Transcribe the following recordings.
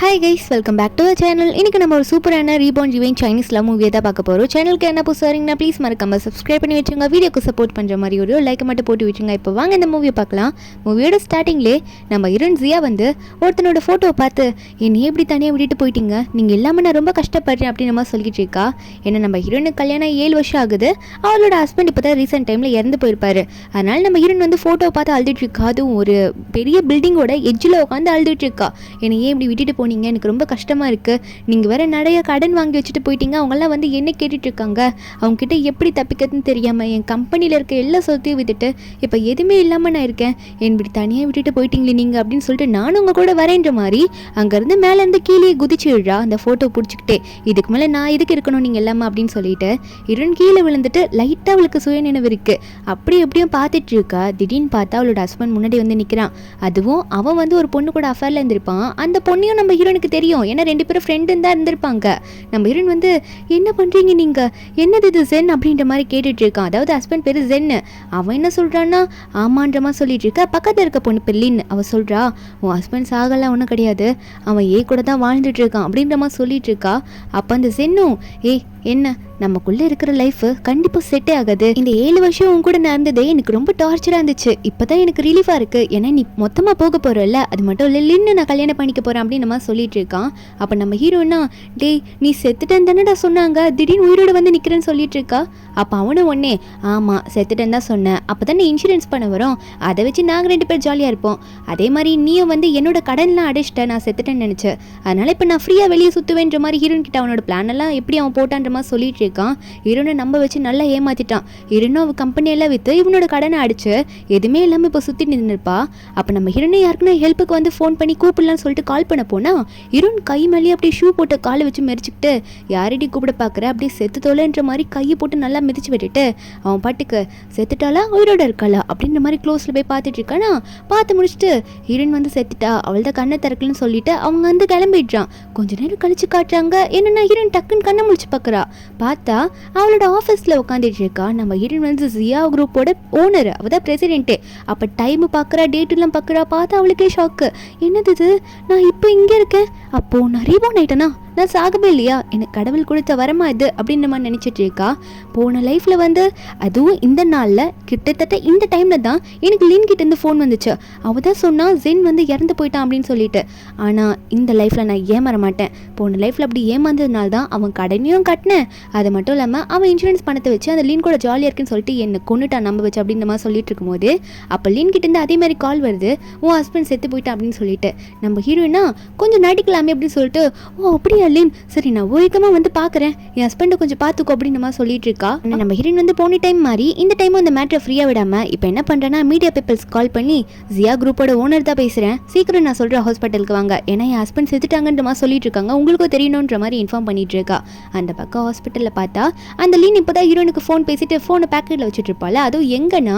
Hi guys, welcome back to the channel. இன்றைக்கி நம்ம ஒரு சூப்பரான ரீபார்ன் ரிவெஞ்ச் சைனீஸ் லவ் மூவியை தான் பார்க்க போகிறோம். சேனலுக்கு என்ன புதுசாக வரீங்கன்னா ப்ளீஸ் மறக்காம சப்ஸ்கிரைப் பண்ணி வச்சுங்க. வீடியோக்கு சப்போர்ட் பண்ணுற மாதிரி ஒரு லைக் மட்டும் போட்டு வச்சுங்க. இப்போ வாங்க இந்த மூவியை பார்க்கலாம். மூவியோட ஸ்டார்டிங்லேயே நம்ம ஹீரோயின் ஜியா வந்து ஒருத்தனோட ஃபோட்டோவை பார்த்து என்னையே இப்படி தனியாக விட்டுட்டு போயிட்டீங்க, நீங்கள் இல்லாமல் நான் ரொம்ப கஷ்டப்படுறேன் அப்படின்னு நம்ம சொல்லிட்டு இருக்கா. ஏன்னா நம்ம ஹீரோயினுக்கு கல்யாணம் 7 வருஷம் ஆகுது. அவளோட ஹஸ்பண்ட் இப்போ தான் ரீசெண்ட் டைமில் இறந்து போயிருப்பாரு. அதனால் நம்ம ஹீரோயின் வந்து ஃபோட்டோவை பார்த்து அழுதுட்டு இருக்கா. அதுவும் ஒரு பெரிய பில்டிங்கோட எட்ஜில் உட்காந்து அழுதுட்டு இருக்கா. என்னை ஏன் இப்படி விட்டுட்டு போனீங்க, எனக்கு ரொம்ப கஷ்டமாக இருக்குது, நீங்கள் வேறு நிறைய கடன் வாங்கி வச்சுட்டு போயிட்டீங்க, அவங்களாம் வந்து என்ன கேட்டுட்ருக்காங்க, அவங்ககிட்ட எப்படி தப்பிக்கிறதுன்னு தெரியாமல் என் கம்பெனியில் இருக்க எல்லா சொத்தையும் விட்டுட்டு இப்போ எதுவுமே இல்லாமல் நான் இருக்கேன், என் இப்படி தனியாக விட்டுட்டு போயிட்டீங்களே நீங்கள் அப்படின்னு சொல்லிட்டு நானும் உங்கள் கூட வரேன்ற மாதிரி அங்கேருந்து மேலேருந்து கீழே குதிச்சு விடுறா அந்த ஃபோட்டோ பிடிச்சிக்கிட்டே. இதுக்கு மேலே நான் எதுக்கு இருக்கணும் நீங்கள் எல்லாமே அப்படின்னு சொல்லிட்டு இருன் கீழே விழுந்துட்டு லைட்டாக அவளுக்கு சுய நினைவு இருக்குது. அப்படி எப்படியும் பார்த்துட்டு இருக்கா. திடீர்னு பார்த்தா அவளோட ஹஸ்பண்ட் முன்னாடி வந்து நிற்கிறான். அதுவும் அவன் வந்து ஒரு பொண்ணு கூட அஃபேரில் இருந்திருப்பான். அந்த பொண்ணையும் நம்ம ஹீரோனுக்கு தெரியும், ஏன்னா 2 பேரும் ஃப்ரெண்டுன்னு தான் இருந்திருப்பாங்க. நம்ம ஹீரோன் வந்து என்ன பண்ணுறீங்க நீங்கள், என்னது இது ஜென் அப்படின்ற மாதிரி கேட்டுட்டு இருக்கான். அதாவது ஹஸ்பண்ட் பேர் ஜென்னு. அவன் என்ன சொல்கிறான்னா ஆமான்ற மாதிரி சொல்லிட்டு இருக்க. பக்கத்தில் இருக்க பொண்ணு பெல்லின்னு அவள் சொல்கிறா, உன் ஹஸ்பண்ட் சாகலாம் ஒன்றும் கிடையாது, அவன் கூட தான் வாழ்ந்துட்டு இருக்கான் அப்படின்ற மாதிரி சொல்லிட்டு இருக்கா. அப்போ அந்த ஜென்னும் என்ன நமக்குள்ளே இருக்கிற லைஃப் கண்டிப்பாக செட்டே ஆகாது, இந்த 7 வருஷம் உன் கூட நடந்ததே எனக்கு ரொம்ப டார்ச்சராக இருந்துச்சு, இப்போ தான் எனக்கு ரிலீஃபாக இருக்குது, ஏன்னா நீ மொத்தமாக போக போகிறல்ல, அது மட்டும் இல்லை லின்னு நான் கல்யாணம் பண்ணிக்க போகிறேன் அப்படின்னு நம்ம சொல்லிட்டு இருக்கான். அப்போ நம்ம ஹீரோனா டேய் நீ செத்துட்டேன்னு தானேடா சொன்னாங்க, திடீர்னு உயிரோடு வந்து நிற்கிறேன்னு சொல்லிட்டு இருக்கா. அப்போ அவனும் ஒன்னே ஆமாம் செத்துட்டேன்னு தான் சொன்னேன், அப்போ தானே இன்சூரன்ஸ் பண்ண வரும், அதை வச்சு நாங்கள் 2 பேர் ஜாலியாக இருப்போம், அதே மாதிரி நீயும் வந்து என்னோட கடன்லாம் அடிச்சிட்டேன், நான் செத்துட்டேன்னு நினச்சேன், அதனால் இப்போ நான் ஃப்ரீயாக வெளியே சுற்றுவேன்ற மாதிரி ஹீரோன் கிட்ட அவனோட பிளான் எல்லாம் எப்படி அவன் போட்டான்ற மாதிரி சொல்லிட்டு இருக்கான். ஹீரோனை நம்ப வச்சு நல்லா ஏமாத்திட்டான். ஹீரோனும் அவன் கம்பெனியெல்லாம் விற்று இவனோட கடனை அடிச்சு எதுவுமே இல்லாமல் இப்போ சுற்றி நின்றுப்பா. அப்போ நம்ம ஹீரோனை யாருக்குன்னா ஹெல்ப்புக்கு வந்து ஃபோன் பண்ணி கூப்பிடலான்னு சொல்லிட்டு கால் பண்ண போனால் ஹீரோன் கை மேலேயே அப்படியே ஷூ போட்டு காலை வச்சு மெரிச்சுக்கிட்டு யாரடி கூப்பிட பார்க்குற, அப்படியே செத்து தோலைன்ற மாதிரி கையை போட்டு நல்லா மிதிச்சு விட்டுட்டு அவன் பாட்டுக்கு செத்துட்டாளா உயிரோட இருக்காளா அப்படின்ற மாதிரி க்ளோஸில் போய் பார்த்துட்டு இருக்கானா. பார்த்து முடிச்சுட்டு ஹீரோயின் வந்து செத்துட்டா, அவள் தான் கண்ணை திறக்கலன்னு சொல்லிட்டு அவங்க வந்து கிளம்பிடுறான். கொஞ்ச நேரம் கழிச்சு காட்டுறாங்க என்னன்னா ஹீரோயின் டக்குன்னு கண்ணை முடிச்சு பார்க்குறா. பார்த்தா அவளோட ஆஃபீஸில் உட்காந்துட்டு இருக்கா. நம்ம ஹீரோயின் வந்து ஜியா குரூப்போட ஓனர், அவள் தான் பிரசிடென்ட்டு. அப்போ டைமு பார்க்குறா, டேட்டெல்லாம் பார்க்குறா. பார்த்தா அவளுக்கே ஷாக்கு, என்னது இது நான் இப்போ இங்கே இருக்கேன், அப்போது நான் ரீபார்ன் ஆயிட்டேனா, நான் சாகவே இல்லையா, எனக்கு கடவுள் கொடுத்த வரமா இது அப்படின்னு நம்ம நினச்சிட்டு இருக்கா. போன லைஃப்பில் வந்து அதுவும் இந்த நாளில் கிட்டத்தட்ட இந்த டைமில் தான் எனக்கு லின் கிட்டேருந்து ஃபோன் வந்துச்சு. அவள் தான் சொன்னால் ஜென் வந்து இறந்து போயிட்டான் அப்படின்னு சொல்லிட்டு. ஆனால் இந்த லைஃப்பில் நான் ஏமாற மாட்டேன், போன லைஃப்பில் அப்படி ஏமாந்ததுனால தான் அவன் கடனையும் கட்டினேன், அது மட்டும் இல்லாமல் அவன் இன்சூரன்ஸ் பணத்தை வச்சு அந்த லின் கூட ஜாலியாக இருக்குன்னு சொல்லிட்டு என்னை கொண்டுட்டான் நம்ப வச்சு அப்படின்னு மாதிரி சொல்லிட்டு இருக்கும்போது அப்போ லின் கிட்டேருந்து அதே மாதிரி கால் வருது, உன் ஹஸ்பண்ட் செத்து போயிட்டான் அப்படின்னு சொல்லிட்டு. நம்ம ஹீரோயினா கொஞ்சம் நடிக்கலாமே அப்படின்னு சொல்லிட்டு ஓ அப்படியே லின் சரி நான் ஓய்கமாக வந்து பார்க்குறேன், என் ஹஸ்பண்டை கொஞ்சம் பார்த்துக்கோ அப்படின்னு நம்ம சொல்லிட்டு இருக்கா. நம்ம ஹீரோயின் வந்து போன டைம் மாதிரி இந்த டைமும் அந்த மேட்டரை ஃப்ரீயாக விடாமல் இப்போ என்ன பண்ணுறேன்னா மீடியா பீப்பிள்ஸ் கால் பண்ணி ஜியா குரூப்போட ஓனர் தான் பேசுகிறேன், சீக்கிரம் நான் சொல்கிறேன் ஹாஸ்பிட்டலுக்கு வாங்க, ஏன்னா என் ஹஸ்பண்ட் செத்துட்டாங்கன்ற மாதிரி சொல்லிட்டு இருக்காங்க, உங்களுக்கும் தெரியணுன்ற மாதிரி இன்ஃபார்ம் பண்ணிட்டு இருக்கா. அந்த பக்கம் ஹாஸ்பிட்டலில் பார்த்தா அந்த லீன் இப்போ தான் ஹீரோனுக்கு ஃபோன் பேசிட்டு ஃபோனை பேக்கெட்டில் வச்சுட்டு இருப்பாள். அதுவும் எங்கன்னா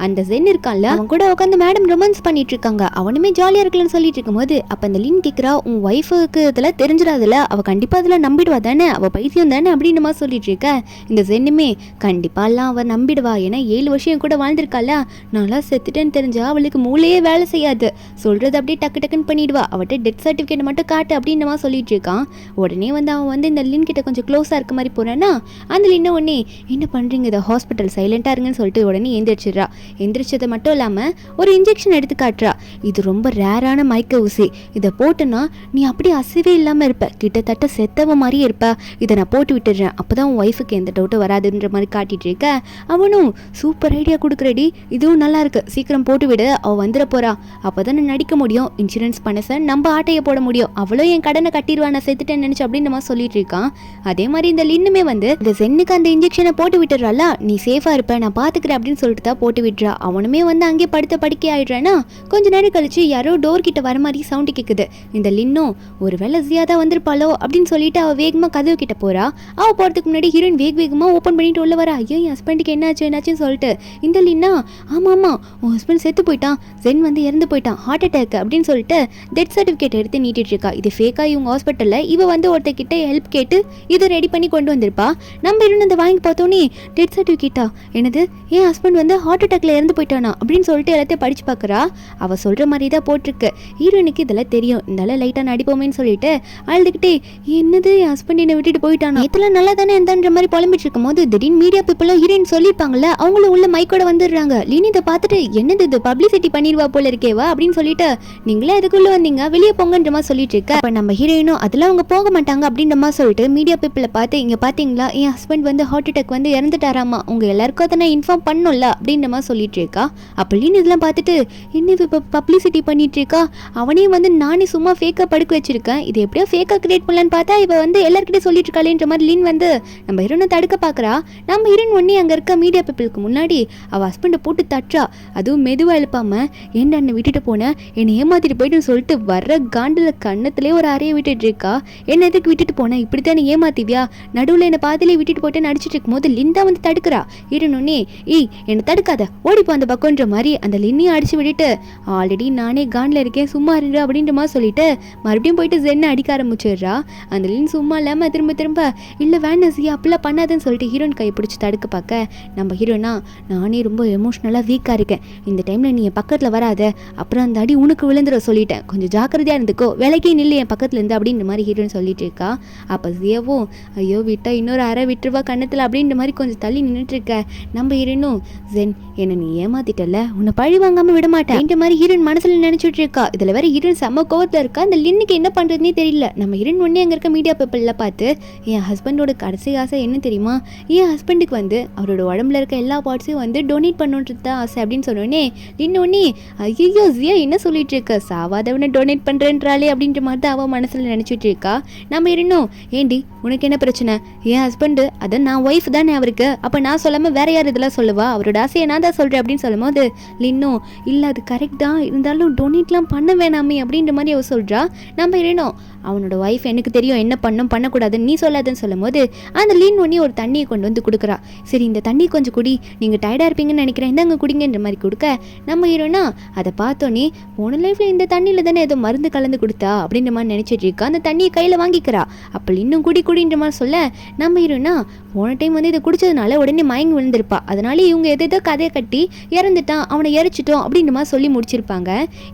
அந்த ஜென் இருக்கான்ல அவன் கூட உட்காந்து மேடம் ரொமான்ஸ் பண்ணிட்டு இருக்காங்க, அவனுமே ஜாலியாக இருக்கலன்னு சொல்லிட்டு இருக்கும்போது அப்போ அந்த லீன் கேட்குறா, உன் ஒய்ஃபுக்கு இதில் தெரிஞ்சிடாதுல, அவள் கண்டிப்பாக அதில் நம்பிடுவா தானே, அவள் பைத்தியம் தானே அப்படின்னு மாதிரி சொல்லிட்டு இருக்க. இந்த ஜென்னுமே கண்டிப்பாலாம் அவள் நம்பிடுவா, ஏன்னா 7 வருஷம் கூட வாழ்ந்திருக்காளா, நல்லா செத்துட்டேன்னு தெரிஞ்சா அவளுக்கு மூளையே வேலை செய்யாது, சொல்கிறது அப்படியே டக்கு டக்குன்னு பண்ணிடுவா, அவட்ட டெத் சர்டிஃபிகேட் மட்டும் காட்டு அப்படின்னு மாதிரி சொல்லிட்டு இருக்கான். உடனே வந்து அவன் வந்து இந்த லின் கிட்ட கொஞ்சம் க்ளோஸாக இருக்க மாதிரி போறான்னா அந்த லின்ன உடனே என்ன பண்ணுறீங்க, இதை ஹாஸ்பிட்டல் சைலண்டாக இருங்கன்னு சொல்லிட்டு உடனே எந்திரிச்சிடுறா. எந்திரிச்சதை மட்டும் இல்லாமல் ஒரு இன்ஜெக்ஷன் எடுத்து காட்டுறா. இது ரொம்ப ரேரான மயக்க ஊசி, இதை போட்டுன்னா நீ அப்படியே அசைவே இல்லாமல் இருப்ப, கிட்டத்தட்ட செத்தவ மாதிரியே இருப்ப, இதை நான் போட்டு விட்டுடுறேன், அப்போ தான் உன் ஒய்ஃபுக்கு எந்த டவுட்டும் வராதுன்ற மாதிரி காட்டிட்டு இருக்க. அவனும் சூப்பர் ஐடியா கொடுக்குறடி, இதுவும் நல்லா இருக்கு, சீக்கிரம் போட்டு விடு, அவள் வந்துட போறா, அப்போ தான் நான் நடிக்க முடியும், இன்சூரன்ஸ் பண்ண சார் நம்ம ஆட்டையை போட முடியும், அவ்வளோ என் கடனை கட்டிடுவா, நான் செத்துட்டேன்னு நினச்சி அப்படின்னு நம்ம சொல்லிட்டு இருக்கான். அதே மாதிரி இந்த லின்னுமே வந்து இந்த சென்னுக்கு அந்த இன்ஜெக்ஷனை போட்டு விட்டுறாளா, நீ சேஃபாக இருப்ப நான் பார்த்துக்கிறேன் அப்படின்னு சொல்லிட்டு தான் போட்டு விட்டுறா. அவனுமே வந்து அங்கேயே படுத்த படுக்கை ஆயிடுறானா. கொஞ்ச நேரம் கழிச்சு யாரோ டோர் கிட்ட வர மாதிரி சவுண்டு கேட்குது. இந்த லின்னும் ஒரு வேளை ஜியா தான் வந்திருப்பாளோ அப்படின்னு சொல்லிட்டு அவள் வேகமாக கதவு கிட்ட போறா. அவள் போகிறதுக்கு முன்னாடி ஹீரோயின் வேகமாக ஓப்பன் பண்ணிட்டு உள்ள வரா. ஐயோ என் ஹஸ்பண்டுக்கு என்னாச்சுன்னு சொல்லிட்டு இந்த லின்னா ஆமாம் உன் ஹஸ்பண்ட் செத்து போயிட்டான், ஜென் வந்து இறந்து போயிட்டான், ஹார்ட் அட்டாக் அப்படின்னு சொல்லிட்டு டெத் சர்டிஃபிகேட் எடுத்து நீட்டிட்டு இருக்கா. இது ஃபேக்கா இவங்க ஹாஸ்பிட்டலில் இவ வந்து ஒருத்தர்கிட்ட ஹெல்ப் கேட்டு இதை ரெடி பண்ணி கொண்டு வந்திருப்பா. நம்ம இன்னும் அந்த வாங்கி பார்த்தோன்னே டெத் சர்டிஃபிகேட்டா என்னது என் ஹஸ்பண்ட் வந்து ஹார்ட் அட்டாக்ல இறந்து போயிட்டானா அப்படின்னு சொல்லிட்டு எல்லாத்தையும் படிச்சு பார்க்குறா. அவள் சொல்கிற மாதிரி தான் போட்டிருக்கு. ஹீரோனுக்கு இதெல்லாம் தெரியும், இருந்தாலும் லைட்டாக நடிப்போமேன்னு சொல்லிட்டு அழுதுகிட்டே என்னது என் ஹஸ்பண்ட் என்னை விட்டுட்டு போயிட்டானா, இதெல்லாம் நல்லா தானே இருந்தான்ற மாதிரி புலம்பிட்டு இருக்கும் போது திடீர்னு மீடியா பீப்புளும் ஹீரோயின் சொல்லியிருப்பாங்கல்ல அவங்களும் உள்ள மைக்கோட வந்துடுறாங்க. லீனி இதை பார்த்துட்டு என்னது இது பப்ளிசிட்டி பண்ணிடுவா போல இருக்கேவா அப்படின்னு சொல்லிட்டு நீங்களே எதுக்குள்ள வந்தீங்க வெளியே போங்கன்ற மாதிரி சொல்லிட்டு இருக்க. அப்ப நம்ம ஹீரோயினும் அதெல்லாம் அவங்க போக மாட்டாங்க அப்படின்ற மாதிரி சொல்லிட்டு மீடியா பீப்புளை பார்த்து இங்க பாத்தீங்களா என் ஹஸ்பண்ட் வந்து ஹார்ட் அட்டாக் வந்து இறந்துட்டாராமா, உங்க எல்லாருக்கும் அதை நான் இன்ஃபார்ம் பண்ணணும்ல அப்படின்ற மாதிரி சொல்லிட்டு இருக்கா. அப்ப லீனி இதெல்லாம் பார்த்துட்டு என்னது இப்போ பப்ளிசிட்டி பண்ணிட்டு இருக்கா, அவனையும் வந்து நானே சும்மா ஃபேக்கா படுக்க வச்சிருக்கேன், இது எப்படியோ ஃபேக்கா கிரியேட் பண்ணலான்னு பார்த்தா இவ வந்து எல்லாருக்கிட்டே சொல்லிட்டு இருக்காளேன்ற மாதிரி லீன் வந்து நம்ம ஹீரோனை தடுக்க பார்க்குறா. நம்ம ஹீரோயின் ஒன்னே அங்கே இருக்க மீடியா பீப்புளுக்கு முன்னாடி அவள் ஹஸ்பண்டை போட்டு தட்டுறா. அதுவும் மெதுவாக எழுப்பாம ஏன்டா என்னை விட்டுட்டு போனேன், என்னை ஏமாத்திட்டு போயிட்டுன்னு சொல்லிட்டு வர்ற காண்டில் கண்ணத்துலேயே ஒரு அறையை விட்டுட்டு இருக்கா. என்ன எதுக்கு விட்டுட்டு போனேன், இப்படித்தான் நீ ஏமாத்திவியா, நடுவில் என்னை பாதிலே விட்டுட்டு போட்டு நடிச்சிட்டு இருக்கும் போது லின் வந்து தடுக்கிறா. ஹீரோனே ஏய் என்னை தடுக்காத ஓடிப்போ அந்த பக்கம்ன்ற மாதிரி அந்த லின்னையும் அடிச்சு விட்டுட்டு ஆல்ரெடி நானே காண்டில் இருக்கேன் சும்மா இரு அப்படின்ற மாதிரி சொல்லிட்டு மறுபடியும் போயிட்டு ஜென்னை அடிக்க ஆரம்பிச்சிடுறா. அந்த லின் சும்மா இல்லாமல் திரும்ப இல்லை வேண்டாம் ஜி அப்படிலாம் பண்ணாதுன்னு சொல்லிட்டு ஹீரோயின் கையை பிடிச்சி தடுக்க பார்க்க நம்ம ஹீரோனா நானே ரொம்ப எமோஷ்னலாக வீக்காக இருக்கேன், இந்த டைமில் நீ என் பக்கத்தில் வராத, அப்புறம் அந்த அடி உனக்கு விழுந்துட சொல்லிட்டேன், கொஞ்சம் ஜாக்கிரதையாக இருந்துக்கோ, வேலைக்கே நில்லு என் பக்கத்தில் இருந்து அப்படின்ற மாதிரி ஹீரோயின் சொல்லிட்டு இருக்கா. அப்போ ஜியாவும் ஐயோ விட்டா இன்னொரு அரை விட்டுருவா கண்ணத்தில் அப்படின்ற மாதிரி கொஞ்சம் தள்ளி நின்றுட்டு இருக்க. நம்ம ஹீரோனும் ஜென் என்னை நீ ஏமாத்திட்டல, உன்னை பழி வாங்காமல் விட மாட்டேன் இந்த மாதிரி ஹீரோயின் மனசில் நினச்சிட்டு இருக்கா. இதில் வேற ஹீரோயின் செம்ம கோவத்தில் இருக்கா. அந்த லின்னுக்கு என்ன பண்ணுறதுனே தெரியல. நம்ம ஹீரோயின் ஒன்றே அங்கே இருக்க மீடியா பீப்பிளில் பார்த்து என் ஹஸ்பண்டோட கடைசி ஆசை என்ன தெரியுமா, என் ஹஸ்பண்டுக்கு வந்து அவரோட உடம்புல இருக்க எல்லா பார்ட்ஸையும் வந்து டொனேட் பண்ணுன்றது தான் ஆசை அப்படின்னு சொன்னோடனே இன்னொன்னே ஐயோ ஜியா என்ன சொல்லிட்டு இருக்க, சாவாதவனை டொனேட் பண்ணுறேன்றாலே அப்படின்ற மாதிரி தான் அவன் மனசில் நினச்சிட்டு இருக்கா. நம்ம இருந்தோம் ஏண்டி உனக்கு என்ன பிரச்சனை, என் ஹஸ்பண்டு அதான் நான் ஒய்ஃப் தானே அவருக்கு, அப்போ நான் சொல்லாமல் வேற யார் இதெல்லாம் சொல்லுவா, அவரோட ஆசையை நான் தான் சொல்கிறேன் அப்படின்னு சொல்லும் போது லின்னும் இல்லை அது கரெக்ட் தான், இருந்தாலும் டொனேட்லாம் பண்ண வேணாமே அப்படின்ற மாதிரி அவள் சொல்கிறா. நம்ம இருந்தோம் அவனோட ஒய்ஃப் எனக்கு தெரியும் என்ன பண்ணக்கூடாதுன்னு நீ சொல்லாதுன்னு சொல்லும் போது அந்த லீன் ஒன்னி ஒரு தண்ணியை கொண்டு வந்து கொடுக்குறா. சரி இந்த தண்ணி கொஞ்சம் குடி, நீங்கள் டயர்டாக இருப்பீங்கன்னு நினைக்கிறேன், இந்தாங்க குடிங்கன்ற மாதிரி கொடுக்க நம்ம ஹீரோனா அதை பார்த்தோன்னே போன லைஃப்பில் இந்த தண்ணியில் தானே ஏதோ மருந்து கலந்து கொடுத்தா அப்படின்ற மாதிரி நினச்சிட்டு இருக்கா. அந்த தண்ணியை கையில் வாங்கிக்கிறா. அப்போ இன்னும் குடின்ற மாதிரி சொல்ல நம்ம ஹீரோனா போன டைம் வந்து இதை குடிச்சதுனால உடனே மயங்கி விழுந்திருப்பா, அதனால இவங்க எதோ கதையை கட்டி இறந்துட்டான் அவனை எரிச்சிட்டோம் அப்படின்ற மாதிரி சொல்லி முடிச்சிருப்பாங்க.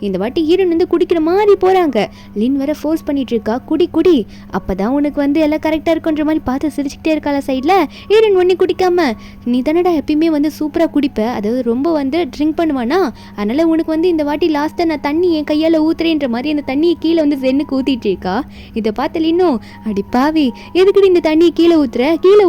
இந்த வாட்டி ஹீரோன் வந்து குடிக்கிற மாதிரி போகிறாங்க. லின் வேற ஃபோர்ஸ் பண்ணிட்டு இருக்கா குடி அப்பதான் உனக்கு வந்து எல்லாம் கரெக்டாக இருக்குன்ற மாதிரி பார்த்து சிரிச்சுக்கிட்டே இருக்காளா சைடில். ஹீரோயின் ஒன்றி குடிக்காம நீ தானடா எப்பயுமே வந்து சூப்பராக குடிப்ப, அதாவது ரொம்ப வந்து ட்ரிங்க் பண்ணுவானா, அதனால உனக்கு வந்து இந்த வாட்டி லாஸ்ட்டாக நான் தண்ணி என் கையால் ஊத்துறேன்ற மாதிரி அந்த தண்ணியை கீழே வந்து ஜென்னுக்கு ஊற்றிட்டு இருக்கா. இதை பார்த்து லின்னும் அடி பாவி எதுக்குடி இந்த தண்ணியை கீழே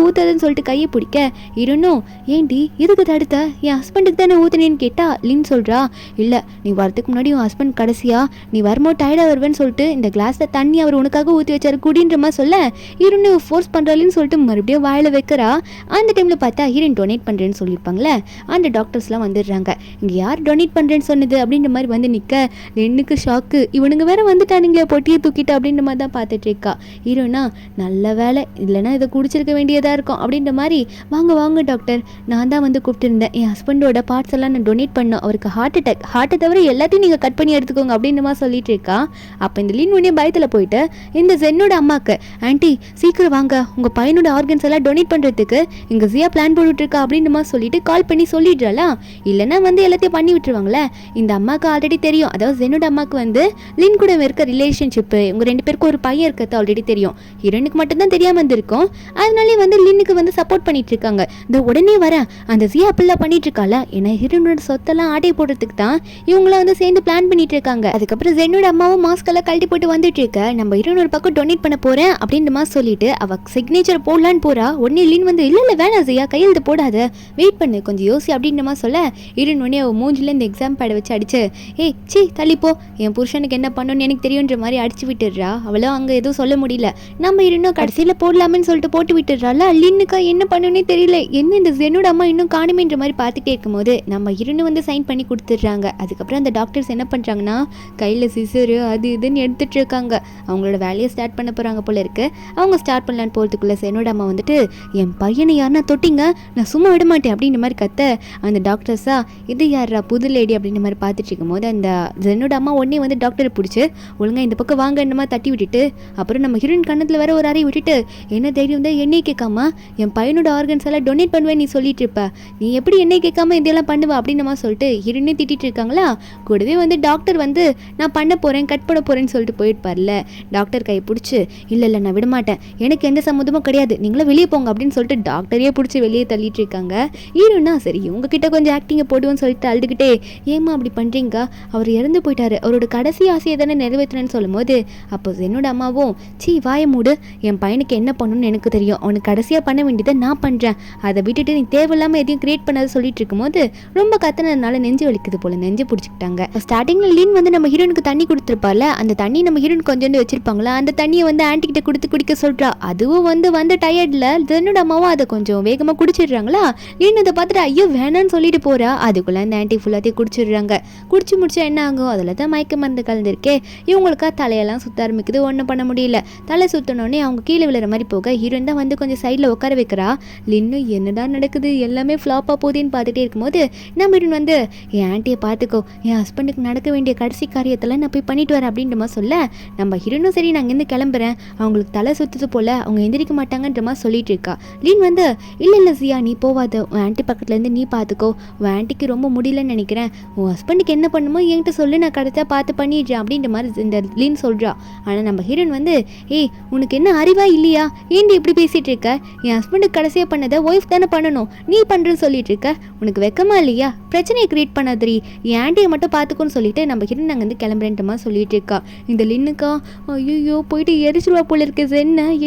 ஊற்றுறதுன்னு சொல்லிட்டு கையை பிடிக்க ஹீரோனும் ஏண்டி எதுக்கு தடுத்த, என் ஹஸ்பண்டுக்கு தானே ஊற்றுனேன்னு கேட்டா லின் சொல்கிறா இல்லை நீ வரதுக்கு முன்னாடி உன் ஹஸ்பண்ட் கடைசியா நீ வரும்போது டயர்டாக வருவேன்னு சொல்லிட்டு இந்த கிளாஸில் தண்ணி அவர் உனக்காக ஊற்றி வச்சாரு குடின்ற மாதிரி சொல்ல ஹீரோனு ஃபோர்ஸ் பண்ணுறாளின்னு சொல்லிட்டு மறுபடியும் வாயில் வைக்கிறா. அந்த டைமில் பார்த்தா ஹீரோயின் டொனேட் பண்ணுறேன்னு சொல்லியிருப்பாங்களே அந்த டாக்டர்ஸ்லாம் வந்துடுறாங்க. இங்கே யார் டொனேட் பண்ணுறேன்னு சொன்னது அப்படின்ற மாதிரி வந்து நிற்க லின்னுக்கு ஷாக்கு, இவனுங்க வேற வந்துட்டானுங்களே பொட்டியை தூக்கிட்டு அப்படின்ற மாதிரி தான் பார்த்துட்டு இருக்கா. ஹீரோனா நல்ல வேலை இல்லைன்னா இதை குடிச்சிருக்க வேண்டியதாக இருக்கும் அப்படின்ற மாதிரி வாங்க டாக்டர் நான் தான் வந்து கூப்பிட்டுருந்தேன், என் ஹஸ்பண்டோட பார்ட்ஸ் எல்லாம் நான் டொனேட் பண்ணோம், அவருக்கு ஹார்ட்டை தவிர எல்லாத்தையும் நீங்கள் கட் பண்ணி எடுத்துக்கோங்க அப்படின்ற மாதிரி சொல்லிட்டு இருக்கா. அப்போ இந்த லின் உடனே பயத்தில் போயிட்டு இந்த ஜென்னோட அம்மாக்கு ஆன்ட்டி சீக்கிரம் வாங்க உங்கள் பையனோட ஆர்கன்ஸ் எல்லாம் டொனேட் பண்ணுறதுக்கு இங்கே ஜியா பிளான் போட்டுருக்கா அப்படின்ற மாதிரி சொல்லிட்டு கால் பண்ணி சொல்லிடுறாளா, இல்லைன்னா வந்து எல்லாத்தையும் பண்ணி விட்டுருவாங்களே. இந்த அம்மாவுக்கு ஆல்ரெடி தெரியும், அதாவது ஜென்னோட அம்மாவுக்கு வந்து லின் கூட இருக்க ரிலேஷன்ஷிப்பு இவங்க 2 பேருக்கும் ஒரு பையன் இருக்கிறது ஆல்ரெடி தெரியும், ஹீரோனுக்கு மட்டும்தான் தெரியாமல் இருந்திருக்கும், அதனாலே வந்து லின்னுக்கு வந்து சப்போர்ட் பண்ணிட்டு இருக்காங்க. இந்த உடனே வரேன் அந்த ஜியா அப்படிலாம் பண்ணிட்டு இருக்காள, ஏன்னா ஹீரோனோட சொத்தெல்லாம் ஆட்டை போடுறதுக்கு தான் இவங்களாம் வந்து சேர்ந்து பிளான் பண்ணிட்டு இருக்காங்க. அதுக்கப்புறம் ஜென்னோட அம்மாவும் மாஸ்கெல்லாம் கழட்டி போட்டு வந்துட்டு இருக்க நம்ம ஹீரோன் ஒரு பக்கம் டொனேட் பண்ண போறேன் அப்படின்ற மாதிரி சொல்லிட்டு அவ சிக்னேச்சர் போடலான்னு போறா. உடனே லின் வந்து இல்ல வேணாம் ஜியா கையெழுத்து போடாத வெயிட் பண்ணு கொஞ்சம் யோசி அப்படின்ற மாதிரி சொல்ல ஹீரோன் உடனே அவ மூஞ்சில இந்த எக்ஸாம் பேடை வச்சு அடிச்சு ஏய் சி தள்ளிப்போ என் புருஷனுக்கு என்ன பண்ணணும்னு எனக்கு தெரியுன்ற மாதிரி அடிச்சு விட்டுடுறா. அவளும் அங்க எதுவும் சொல்ல முடியல. நம்ம ஹீரோனும் கடைசியில போடலாமேன்னு சொல்லிட்டு போட்டு விட்டுடுறாள். லின்னுக்கா என்ன பண்ணணுன்னே தெரியல, என்ன இந்த ஜென்னோட அம்மா இன்னும் காணுமேன்ற மாதிரி பார்த்துட்டே இருக்கும்போது நம்ம ஹீரோனு வந்து சைன் பண்ணி கொடுத்துட்றாங்க. அதுக்கப்புறம் அந்த டாக்டர்ஸ் என்ன பண்ணுறாங்கன்னா கையில் சிசரு அது இதுன்னு எடுத்துகிட்டு இருக்காங்க. அவங்களோட வேலையை ஸ்டார்ட் பண்ண போகிறாங்க போல இருக்கு. அவங்க ஸ்டார்ட் பண்ணலான்னு போகிறதுக்குள்ளே ஜென்னோட அம்மா வந்துட்டு என் பையனை யாருன்னா தொட்டிங்க நான் சும்மா விட மாட்டேன் அப்படின்ற மாதிரி கத்த அந்த டாக்டர்ஸா இது யாரா புது லேடி அப்படின்ற மாதிரி பார்த்துட்டு இருக்கும்போது அந்த ஜென்னோட அம்மா உடனே வந்து டாக்டரை பிடிச்சி ஒழுங்காக இந்த பக்கம் வாங்க இந்த மாதிரி தட்டி விட்டுட்டு அப்புறம் நம்ம ஹீரோயின் கண்ணத்தில் வர ஒரு அறை விட்டுட்டு என்ன தைரியம் தான் என்னை கேட்காம என் பையனோட ஆர்கன்ஸ் எல்லாம் டொனேட் பண்ணுவேன் நீ சொல்லிட்டு இருப்ப, நீ எப்படி என்னை கேட்காம இதெல்லாம் பண்ணுவா அப்படின்னு மாதிரி சொல்லிட்டு ஹீரோயினே திட்டிட்டு இருக்காங்களா. கூடவே வந்து டாக்டர் வந்து நான் பண்ண போகிறேன் கட் பண்ண போகிறேன்னு சொல்லிட்டு போயிட்டுப்பார்ல. டாக்டர் கையை பிடிச்சி இல்லை நான் விட மாட்டேன், எனக்கு எந்த சம்மந்தமும் கிடையாது, நீங்களும் வெளியே போங்க அப்படின்னு சொல்லிட்டு டாக்டரையே பிடிச்சி வெளியே தள்ளிட்டு இருக்காங்க. ஹீரோனா சரி உங்ககிட்ட கொஞ்சம் ஆக்டிங்கை போடுவோன்னு சொல்லிட்டு அழுதுகிட்டே ஏமா அப்படி பண்ணுறீங்க, அவர் இறந்து போயிட்டாரு, அவரோட கடைசி ஆசையை தானே நிறைவேற்றுறேன்னு சொல்லும் போது அப்போ என்னோட அம்மாவும் சீ வாய மூடு, என் பையனுக்கு என்ன பண்ணணும்னு எனக்கு தெரியும், அவனுக்கு கடைசியாக பண்ண வேண்டியதை நான் பண்ணுறேன், அதை விட்டுட்டு நீ தேவையில்லாமல் எதையும் கிரியேட் பண்ணாத சொல்லிட்டு இருக்கும்போது ரொம்ப கத்துனதுனால நெஞ்சு வலிக்குது போல நெஞ்சு பிடிச்சிக்கிட்டாங்க. ஸ்டார்டிங்கில் லீன் வந்து நம்ம ஹீரோனுக்கு தண்ணி கொடுத்துருப்பால, அந்த தண்ணி நம்ம ஹீரோன் கொஞ்சம் வச்சிருப்பாங்களா, அந்த தண்ணியை வந்து ஆன்டி கிட்ட கொடுத்து குடிக்க சொல்றா. அதுவும் வந்து டயர்ட்ல என்னோட அம்மாவும் அதை கொஞ்சம் வேகமாக குடிச்சிடுறாங்களா. லீன் அதை பார்த்துட்டு ஐயோ வேணான்னு சொல்லிட்டு போறா. அதுக்குள்ள அந்த ஆன்டி ஃபுல்லாத்தையும் குடிச்சிடுறாங்க. குடிச்சு முடிச்சா என்ன ஆகும், அதில் தான் மயக்க மருந்து கலந்துருக்கே. இவங்களுக்கா தலையெல்லாம் சுத்த ஆரம்பிக்குது, ஒன்றும் பண்ண முடியல. தலை சுத்தனோடனே அவங்க கீழே விழுற மாதிரி போக ஹீரோயின் தான் வந்து கொஞ்சம் சைடில் உட்கார வைக்கிறா. லின்னு என்னதான் நடக்குது எல்லாமே ஃப்ளாப்பாக போகுதுன்னு பார்த்துட்டே இருக்கும்போது நம்ம ஹீரோயின் வந்து என் ஆண்டியை பார்த்துக்கோ, என் ஹஸ்பண்டுக்கு நடக்க வேண்டிய கடைசி காரியத்தெல்லாம் நான் போய் பண்ணிட்டு வரேன் அப்படின்ற மாதிரி சொல்ல நம்ம ஹீரோனும் சரி நான் இங்கேருந்து கிளம்புறேன், அவங்களுக்கு தலை சுத்துது போல அவங்க எந்திரிக்க மாட்டாங்கன்ற மாதிரி சொல்லிட்டு இருக்கா. லீன் வந்து இல்லை ஜியா நீ போவாத, உன் ஆண்டி பக்கத்துலேருந்து நீ பார்த்துக்கோ, உன் ஆண்டிக்கு ரொம்ப முடியலன்னு நினைக்கிறேன், உன் ஹஸ்பண்டுக்கு என்ன பண்ணுமோ என்கிட்ட சொல்லு நான் கடைசியாக பார்த்து பண்ணிடுறேன் அப்படின்ற மாதிரி இந்த லீன் சொல்கிறா. ஆனால் நம்ம ஹீரோயின் வந்து ஏய் உனக்கு என்ன அறிவா இல்லையா, ஏன்டி இப்படி பேசிகிட்டு இருக்க, என் ஹஸ்பண்டுக்கு கடைசியாக பண்ணதை ஒய்ஃப் தானே பண்ணணும், நீ பண்ணுறேன்னு சொல்லிட்டு இருக்க, உனக்கு வெக்கமா இல்லையா, பிரச்சனையை கிரியேட் பண்ணாதீ, என் ஆண்டியை மட்டும் பார்த்துக்கோன்னு சொல்லிட்டு நம்ம ஹீரோயின் அங்கே வந்து கிளம்புறேன்ற மாதிரி சொல்லிட்டு இருக்கா. இந்த லின்னுக்கா ஐயோ போயிட்டு எரிச்சிருவா போல இருக்கு,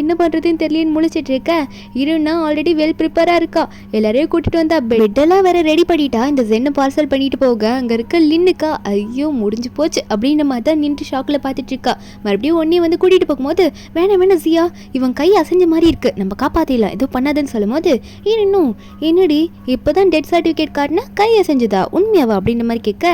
என்ன பண்ணுறதுன்னு தெரியலன்னு முழிச்சிட்டு இருக்க. ஹீரோயினா ஆல்ரெடி வெல் ப்ரிப்பேராக இருக்கா, எல்லாரையும் கூட்டிட்டு வந்தா பெட்டெல்லாம் வேற ரெடி பண்ணிட்டா. இந்த ஜென்னை பார்சல் பண்ணிட்டு போக அங்கே இருக்க லின்னுக்கா ஐயோ முடிஞ்சு போச்சு அப்படின்ற மாதிரி தான் நின்று ஷாக்கில் பார்த்துட்டு இருக்கா. மறுபடியும் ஒன்னே வந்து கூட்டிகிட்டு போகும்போது வேணாம் ஜியா இவன் கை அசைஞ்ச மாதிரி இருக்கு, நம்ம காப்பாற்றிடலாம் எதுவும் பண்ணாதுன்னு சொல்லும் போது இன்னும் என்னடி இப்போதான் டெத் சர்டிஃபிகேட் காட்டினா கை அசைஞ்சுதா உண்மையாவா அப்படின்ற மாதிரி கேட்க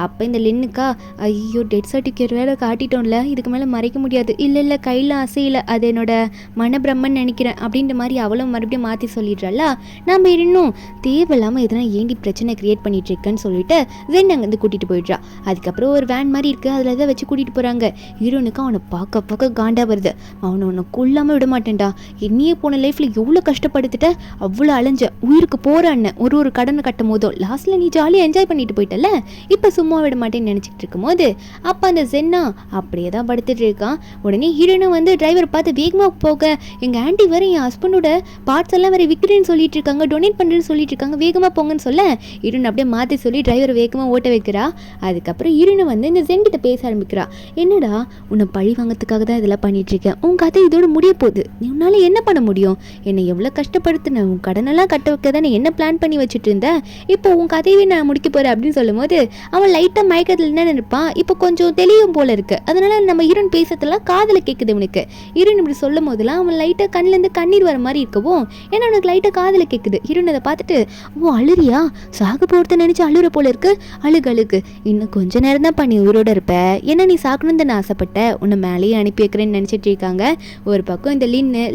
அப்போ இந்த லின்னுக்கா ஐயோ டெத் சர்டிஃபிகேட் வேற காட்டிட்டோம்ல, இதுக்கு மேலே மறைக்க முடியாது, இல்லை கையில் அசையில அது என்னோட மனப்பிரம்மன் நினைக்கிறேன் அப்படின்ற மாதிரி அவளும் மறுபடியும் மாற்றி சொல்லிடுறாள. நம்ம இன்னும் தேவையில்லாமல் எதனா ஏண்டி பிரச்சனை கிரியேட் பண்ணிட்டு இருக்கேன்னு சொல்லிட்டு ஜென் அங்கேருந்து கூட்டிகிட்டு போயிடுறா. அதுக்கப்புறம் ஒரு வேன் மாதிரி இருக்குது அதில் தான் வச்சு கூட்டிகிட்டு போகிறாங்க. ஹீரோனுக்கு அவனை பார்க்க காண்டா வருது, அவனை கொல்லாமல் விட மாட்டேன்டா, என்னையே போன லைஃப்பில் எவ்வளோ கஷ்டப்படுத்திட்ட, அவ்வளோ அலைஞ்ச உயிருக்கு போகிறான்னு ஒரு கடனை கட்டும் போதும் லாஸ்ட்டில் நீ ஜாலியாக என்ஜாய் பண்ணிட்டு போயிட்டல, இப்போ சும்மா விட மாட்டேன்னு நினச்சிட்டு இருக்கும் போது அப்போ அந்த ஜென்னா அப்படியே தான் படுத்துட்டு இருக்கான். உடனே ஹீரோனும் வந்து டிரைவர் பார்த்து வேகமாக போக எங்கள் ஆண்டி வேற என் ஹஸ்பண்டோட பார்ட்ஸ் எல்லாம் வேற விற்கிறேன்னு சொல்லிட்டு இருக்காங்க, டொனேட் பண்ணுறேன்னு சொல்லிட்டு இருக்காங்க, வேகமாக போங்கன்னு சொல்ல ஹீரோன் அப்படியே மாற்றி சொல்லி டிரைவர் வேகமாக ஓட்ட வைக்கிறா. அதுக்கப்புறம் ஹீரோனை வந்து இந்த ஜென் கிட்ட பேச ஆரம்பிக்கிறா. என்னடா உன்னை பழி வாங்கிறதுக்காக தான் இதெல்லாம் பண்ணிட்டு இருக்கேன், உன் கதை இதோட முடிய போகுது, நீ உன்னால என்ன பண்ண முடியும், என்னை எவ்வளோ கஷ்டப்படுத்தின, உன் கடனெல்லாம் கட்ட வைக்க தானே என்ன பிளான் பண்ணி வச்சுட்டு இருந்தேன், இப்போ உன் கதையவே நான் முடிக்க போகிறேன் அப்படின்னு சொல்லும் போது அவன் லைட்டாக மயக்கத்தில் என்ன நினைப்பான், இப்போ கொஞ்சம் தெளிவும் போல இருக்கு, அதனால நம்ம ஹீரோன் பேசுறதுலாம் காதில் கேட்குது இவனுக்கு. ஹீரோன் இப்படி சொல்லும் போதெல்லாம் அவன் லைட்டாக கண்ணிலேருந்து கண்ணீர் வர மாதிரி இருக்கவும் ஏன்னா அவனுக்கு லைட்டாக காதில் கேட்குது. ஹீரோன் அதை பார்த்துட்டு ஓ அழுறியா, சாக போகிறத நினச்சி அழுற போல இருக்கு, அழுகு இன்னும் கொஞ்ச நேரம் தான் பண்ணி உயிரோட இருப்ப, ஏன்னா நீ சாக்கணும்னு தானே ஆசைப்பட்ட, உன்னை மேலேயே அனுப்பி வைக்கிறேன்னு நினச்சிட்டு இருக்காங்க. ஒரு பக்கம் இந்த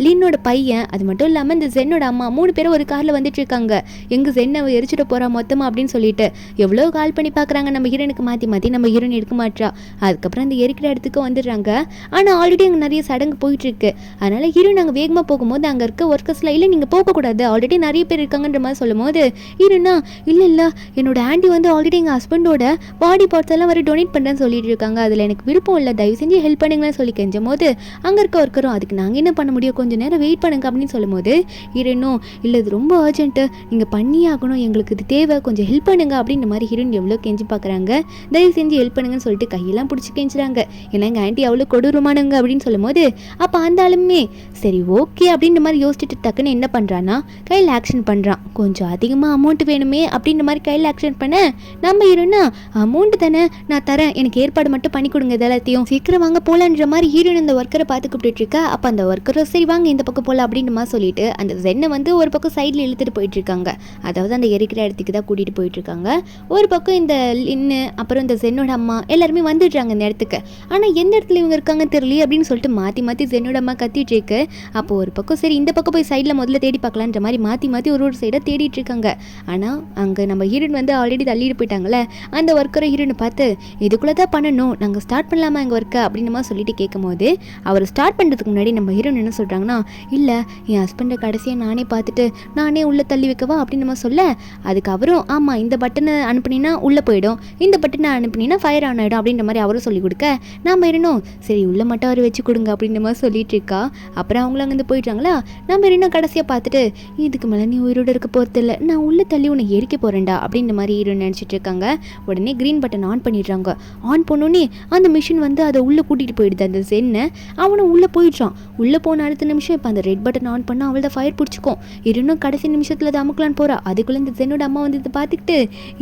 லின்னோட பையன் அது மட்டும் இல்லாமல் இந்த ஜென்னோட அம்மா 3 பேரும் ஒரு காரில் வந்துட்டு இருக்காங்க. எங்கள் ஜென் அவ எரிச்சிட்டு போகிறா மொத்தமாக அப்படின்னு சொல்லிட்டு எவ்வளோ கால் பண்ணி பார்க்குறாங்க. நம்ம ஹீரோனுக்கு மாற்றி நம்ம ஹீரோன் எடுக்க மாட்டா. அதுக்கப்புறம் அந்த எரிக்கிற இடத்துக்கு வந்துடுறாங்க. ஆனால் ஆல்ரெடி அங்கே நிறைய சடங்கு போயிட்டு இருக்கு. அதனால ஹீரோன் அங்கே வேகமாக போகும்போது அங்கே இருக்க ஒர்க்கர்ஸ்ல இல்லை நீங்கள் போகக்கூடாது, ஆல்ரெடி நிறைய பேர் இருக்காங்கன்ற மாதிரி சொல்லும் போது ஹீரோனா இல்லை என்னோட ஆண்டி வந்து ஆல்ரெடி எங்கள் ஹஸ்பண்டோட பாடி பார்ட்ஸ் எல்லாம் வர டொனேட் பண்ணுறேன்னு சொல்லிட்டு இருக்காங்க, அதில் எனக்கு விருப்பம் இல்லை, தயவு செஞ்சு ஹெல்ப் பண்ணுங்கன்னு சொல்லி கெஞ்சும் போது அங்கே இருக்க ஒர்க்கரும் அதுக்கு நாங்கள் என்ன பண்ண முடியும், கொஞ்சம் நேரம் வெயிட் பண்ணுங்க அப்படின்னு சொல்லும் போது ஹீரோனும் இல்லை இது ரொம்ப அர்ஜென்ட்டு, நீங்கள் பண்ணி ஆகணும், எங்களுக்கு இது தேவை, கொஞ்சம் ஹெல்ப் பண்ணுங்க அப்படின்ற மாதிரி ஹீரோன் எவ்வளோ கெஞ்சி பார்க்குறாங்க. தயவு செஞ்சு ஹெல்ப் பண்ணுங்கன்னு சொல்லிட்டு கையெல்லாம் பிடிச்சி கெஞ்சுறாங்க. ஏன்னா எங்கள் ஆண்டி அவ்வளோ கொடூரமானவங்க அப்படின்னு சொல்லும் போது அப்போ அந்த ஆளுமே சரி ஓகே அப்படின்ற மாதிரி யோசிச்சுட்டு டக்குன்னு என்ன பண்ணுறான்னா கையில் ஆக்ஷன் பண்ணுறான். கொஞ்சம் அதிகமாக அமௌண்ட் வேணுமே அப்படின்ற மாதிரி கையில் ஆக்ஷன் பண்ண நம்ம ஹீரோனா அமௌண்ட் தானே நான் தரேன், எனக்கு ஏற்பாடு மட்டும் பண்ணி கொடுங்க எல்லாத்தையும், சீக்கிரம் வாங்க போகலான்ற மாதிரி ஹீரோன் அந்த ஒர்க்கரை பார்த்து கூப்பிட்டு இருக்கா. அப்போ அந்த ஒர்க்கரை சரி வாங்க இந்த பக்கம் போகலாம் அப்படின்ற மாதிரி சொல்லிட்டு அந்த ஜென்னை வந்து ஒரு பக்கம் சைடில் இழுத்துட்டு போயிட்டு இருக்காங்க. அதாவது அந்த எரிக்கிற இடத்துக்கு தான் கூட்டிகிட்டு போயிட்டு இருக்காங்க. ஒரு பக்கம் இந்த லின்னு அப்புறம் இந்த ஜென்னோட அம்மா எல்லாருமே வந்துடுறாங்க இந்த இடத்துக்கு. ஆனால் எந்த இடத்துல இவங்க இருக்காங்கன்னு தெரியல அப்படின்னு சொல்லிட்டு மாற்றி மாற்றி ஜென்னோட அம்மா கத்திட்டு இருக்கு. அப்போ ஒரு பக்கம் சரி இந்த பக்கம் போய் சைடில் முதல்ல தேடி பார்க்கலான்ற மாதிரி மாற்றி மாற்றி ஒரு சைடாக தேடிட்டு இருக்காங்க. ஆனால் அங்கே நம்ம ஹீரோயின் வந்து ஆல்ரெடி தள்ளிட்டு போயிட்டாங்களே, அந்த ஒர்க்கரை ஹீரோனை பார்த்து இதுக்குள்ளே தான் பண்ணணும், நாங்கள் ஸ்டார்ட் பண்ணலாமா எங்கள் ஒர்க்கை அப்படின்னு சொல்லிட்டு கேட்கும் போது அவர் ஸ்டார்ட் பண்ணுறதுக்கு முன்னாடி நம்ம ஹீரோயின் என்ன சொல்கிறாங்கன்னா, இல்லை என் ஹஸ்பண்டை கடைசியாக நானே பார்த்துட்டு நானே உள்ளே தள்ளி வைக்கவா அப்படின்னு சொல்ல, அதுக்கு அவரும் ஆமாம் இந்த பட்டனை அனுப்புனீங்கன்னா உள்ளே போயிடும், இந்த பட்டனை அனுப்புனீங்கன்னா ஃபயர் ஆன் ஆகிடும் அப்படின்ற மாதிரி அவரும் சொல்லி கொடுக்க நம்ம இருந்தோம் சரி உள்ளே மட்டும் அவர் வச்சு கொடுங்க அப்படின்ற மாதிரி சொல்லிட்டு இருக்கா. அப்புறம் அவங்களும் அங்கேருந்து போயிட்டாங்களா. நம்ம இன்னும் கடைசியாக பார்த்துட்டு இதுக்கு மேலே நீ உயிரோடு இருக்க போகிறது இல்லை, நான் உள்ளே தள்ளி உன்னை எரிக்க போகிறேன்டா அப்படின்ற மாதிரி ஹீரோயின் நினச்சிட்டு இருக்காங்க. உடனே க்ரீன் பட்டன் ஆன் பண்ணிடுறாங்க. ஆன் பண்ணோன்னே அந்த மிஷின் வந்து அதை உள்ளே கூட்டிகிட்டு போயிடுது. அந்த சென்னை அவனை உள்ளே போயிடுறான். உள்ளே போன அடுத்த நிமிஷம் இப்போ அந்த ரெட் பட்டன் ஆன் பண்ணால் அவள் தான் ஃபயர் பிடிச்சிக்கும். இன்னும் கடைசி நிமிஷத்தில் அதை அமுக்கலான்னு போகிறா. அதுக்குள்ளே இந்த சென்னோட அம்மா வந்து இதை பார்த்துக்கிட்டு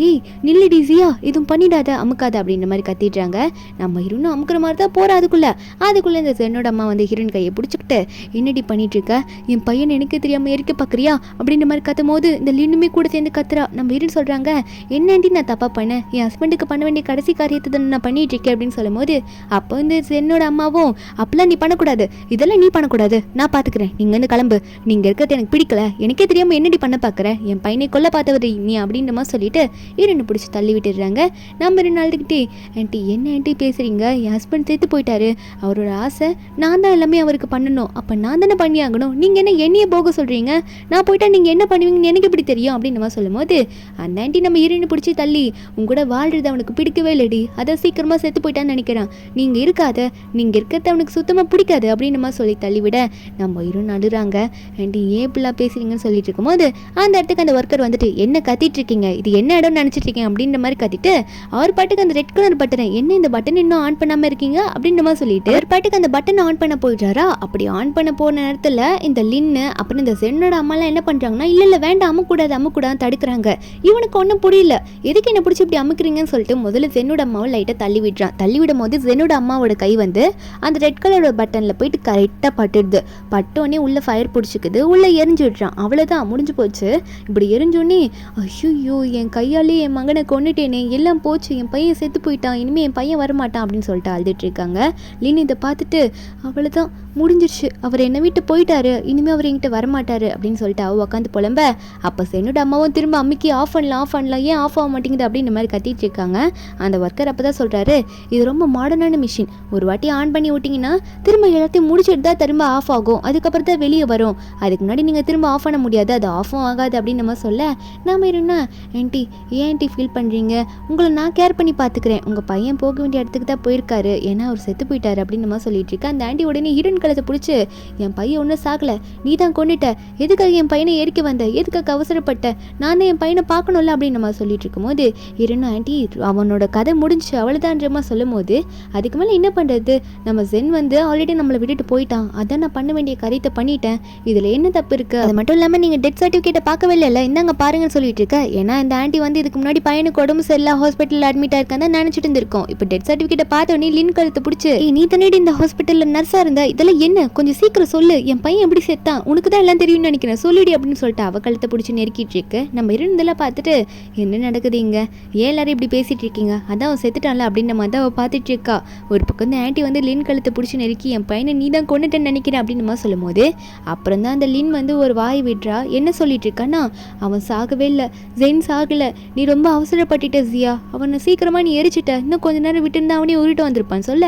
ஏய் நில்லுடி ஜியா இதுவும் பண்ணிடாத அமுக்காத அப்படின்ற மாதிரி கத்திடுறாங்க. நம்ம ஹீரோனும் அமுக்கிற மாதிரி தான் போகிறா. அதுக்குள்ளே இந்த சென்னோட அம்மா வந்து ஹீரோயின் கையை பிடிச்சிக்கிட்டு என்னடி பண்ணிட்டு இருக்க, என் பையன் எனக்கு தெரியாமல் எரிக்க பார்க்குறியா அப்படின்ற மாதிரி கத்தும் போது இந்த லின்னுமே கூட சேர்ந்து கத்துறா. நம்ம ஹீரோயின் சொல்கிறாங்க என்னடி நான் தப்பாக பண்ணேன், என் ஹஸ்பண்டுக்கு பண்ண வேண்டிய கடைசி காரியத்தை தான் நான் பண்ணிட்டு இருக்கேன் அப்படின்னு சொல்லும் போது அப்போ இந்த சென்னோட அம்மாவும் அப்பெல்லாம் நீ பண்ணக்கூடாது, இதெல்லாம் நீ பண்ணக்கூடாது, நான் பார்த்துக்கிறேன், நீங்கள் வந்து கிளம்பு, நீங்கள் இருக்கிறது எனக்கு பிடிக்கல, எனக்கே தெரியாமல் என்னடி பண்ண பார்க்குறேன், என் பையனை கொல்ல பார்த்தவர் நீ அப்படின்ற மாதிரி சொல்லிட்டு ஹீரோனை பிடிச்சி தள்ளி விட்டுடுறாங்க. நம்ம 2 நாள்கிட்டே ஆண்டி என்ன ஆண்டி பேசுகிறீங்க, என் ஹஸ்பண்ட் சேர்த்து போயிட்டாரு, அவரோட ஆசை நான் தான் எல்லாமே அவருக்கு பண்ணணும், அப்போ நான் தானே பண்ணி ஆகணும், நீங்கள் என்ன என்னையே போக சொல்கிறீங்க, நான் போயிட்டா நீங்கள் என்ன பண்ணுவீங்கன்னு எனக்கு இப்படி தெரியும் அப்படின்னு நம்ம சொல்லும் போது அந்த ஆண்டி நம்ம ஹீரோனை பிடிச்சி தள்ளி உங்கூட வாழ்றது அவனுக்கு பிடிக்கவே இல்லடி, அதை சீக்கிரமாக செத்து போயிட்டான்னு நினைக்கிறான், நீங்கள் இருக்காத, நீங்கள் இருக்கிறது அவனுக்கு சுத்தமாக பிடிக்காது அப்படின்னு நம்ம சொல்லி தள்ளிவிட நம்ம ஹீரோன் அழுறாங்க. ஆண்டி ஏன் இப்படிலாம் பேசுறீங்கன்னு சொல்லிட்டு இருக்கும்போது அந்த இடத்துக்கு அந்த ஒர்க்கர் வந்துட்டு என்ன கத்திட்டு இருக்கீங்க, இது என்ன இடம்னு நினச்சிட்டு இருக்கீங்க அப்படின்ற மாதிரி கத்திட்டு அவர் பாட்டுக்கு அந்த ரெட் கலர் பட்டனை என்ன இந்த பட்டன் இன்னும் ஆன் பண்ணாமல் இருக்கீங்க அப்படின்ற மாதிரி சொல்லிட்டு அவர் பாட்டுக்கு அந்த பட்டன் ஆன் பண்ண போயிட்டாரா. அப்படி ஆன் பண்ண போன நேரத்தில் இந்த லின்னு அப்புறம் இந்த சென்னோட அம்மாலாம் என்ன பண்ணுறாங்கன்னா இல்லை வேண்டாம் அமுக்கூடாது தடுக்கிறாங்க. இவனுக்கு ஒன்றும் புரியல, எதுக்கு என்ன பிடிச்சி இப்படி அமுக்குறீங்கன்னு சொல்லிட்டு முதல்ல சென்னோட அம்மாவை லைட்டாக தள்ளி விடுறான். தள்ளி விடும் போது சென்னோட அம்மாவோட கை வந்து அந்த ரெட் கலரோட பட்டனில் போயிட்டு கரெக்டாக பட்டுடுது. பட்டோடனே உள்ளே ஃபயர் பிடிச்சிக்குது, உள்ளே எரிஞ்சு விட்றான். அவ்வளோதான் முடிஞ்சு போச்சு. இப்படி எரிஞ்சோடனே ஐயோ என் கையாலே என் மகனை கொண்டுட்டேனே, எல்லாம் போச்சு, என் பையன் செத்து போயிட்டான், இனிமேல் என் பையன் வரமாட்டான் அப்படின்னு சொல்லிட்டு அழுதுட்டு இருக்காங்க. லின் இதை பார்த்துட்டு அவ்வளோதான் முடிஞ்சிருச்சு, அவர் என்னை விட்டு போயிட்டாரு, இனிமேல் அவர் என்கிட்ட வரமாட்டாரு அப்படின்னு சொல்லிட்டு அவள் உட்காந்து புலம்ப. அப்போ என்னோட அம்மாவும் திரும்ப அம்மிக்கு ஆஃப் பண்ணலாம் ஏன் ஆஃப் ஆக மாட்டேங்குது அப்படின்னு மாதிரி கத்திட்டு இருக்காங்க. அந்த ஒர்க்கர் அப்போ தான் சொல்கிறாரு இது ரொம்ப மாடர்னான மிஷின், ஒரு வாட்டி ஆன் பண்ணி விட்டிங்கன்னா திரும்ப எல்லாத்தையும் முடிச்சுட்டு தான் திரும்ப ஆஃப் ஆகும், அதுக்கப்புறம் தான் வெளியே வரும், அதுக்கு முன்னாடி நீங்கள் திரும்ப ஆஃப் பண்ண முடியாது, அது ஆஃபும் ஆகாது அப்படின்னு நம்ம சொல்ல நாம இருன்னா ஆண்டி ஏன் ஆண்டி ஃபீல் பண்ணுறீங்க, உங்களை நான் கேர் பண்ணி பார்த்துக்கிறேன், உங்கள் பையன் போக வேண்டிய இடத்துக்கு தான் போயிருக்காரு, ஏன்னா அவர் செத்து போயிட்டாரு அப்படின்னு நம்ம சொல்லிட்டு இருக்கேன். அந்த ஆண்டி உடனே ஹீரோயின் கழுத்தை பிடிச்சி என் பையன் ஒன்றும் சாகலை, நீ தான் கொண்டுட்ட, எதுக்காக என் பையனை ஏறிக்க வந்த, எதுக்காக அவசரப்பட்ட, நான் என் பையனை பார்க்கணும்ல அப்படின்னு நம்ம சொல்லிட்டு இருக்கும்போது இருன்னா ஆண்டி அவனோட கதை முடிஞ்சு அவ்வளோதான்றமா சொல்லும் போது அதுக்கு மேலே என்ன பண்ணுறது, நம்ம ஜென் வந்து ஆல்ரெடி நம்மளை விட்டுட்டு போயிட்டான், அதான் நான் பண்ண வேண்டிய காரியத்தை பண்ணிட்டேன், இதில் என்ன தப்பு இருக்குது, அது மட்டும் இல்லாமல் நீங்கள் டெத் சர்டிஃபிகேட்டை பார்க்கவே இல்லை, இந்தாங்க பாருங்கன்னு சொல்லிட்டு இருக்க. ஏன்னா இந்த ஆண்டி வந்து இதுக்கு முன்னாடி பையனுக்கு உடம்பு சரியில்லை ஹாஸ்பிட்டலில் அட்மிட் ஆயிருக்கான்னு தான் நினச்சிட்டு இருந்திருக்கோம். இப்போ டெத் சர்டிஃபிகேட்டை பார்த்தோன்னே லின் கழுத்தை பிடிச்சி நீ தானே இந்த ஹாஸ்பிட்டலில் நர்ஸாக இருந்தா, இதெல்லாம் என்ன கொஞ்சம் சீக்கிரம் சொல்லு, என் பையன் எப்படி செத்தான் உனக்கு தான் எல்லாம் தெரியும்னு நினைக்கிறேன், சொல்லிடி அப்படின்னு சொல்லிட்டு அவ கழுத்தை பிடிச்சி நெருக்கிட்டு இருக்கு. நம்ம இருந்தெல்லாம் பார்த்துட்டு என்ன நடக்குது இங்கே, ஏன் எல்லாரும் இப்படி பேசிட்டு இருக்கீங்க, அதான் அவன் செத்துட்டான்ல அப்படின்ற மாதிரி தான் அவள் பார்த்துட்டு இருக்கா. ஒரு பக்கம் இந்த ஆண்டி வந்து லின் கழுத்தை பிடிச்சி நெருக்கி என் பையனை நீ தான் கொண்டுட்டேன்னு நினைக்கிறேன் அப்படின்னு மாதிரி சொல்லும் போது அப்புறம் தான் அந்த லின் வந்து ஒரு வாய் விடுறா. என்ன சொல்லிட்டு இருக்கான்னா அவன் சாகவே இல்லை, ஜெயின் சாகலை, நீ ரொம்ப அவசரப்பட்டுட்ட ஜியா, அவனை சீக்கிரமாக நீ எரிச்சிட்ட, இன்னும் கொஞ்ச நேரம் விட்டுருந்தா அவனே உருட்டு வந்திருப்பான்னு சொல்ல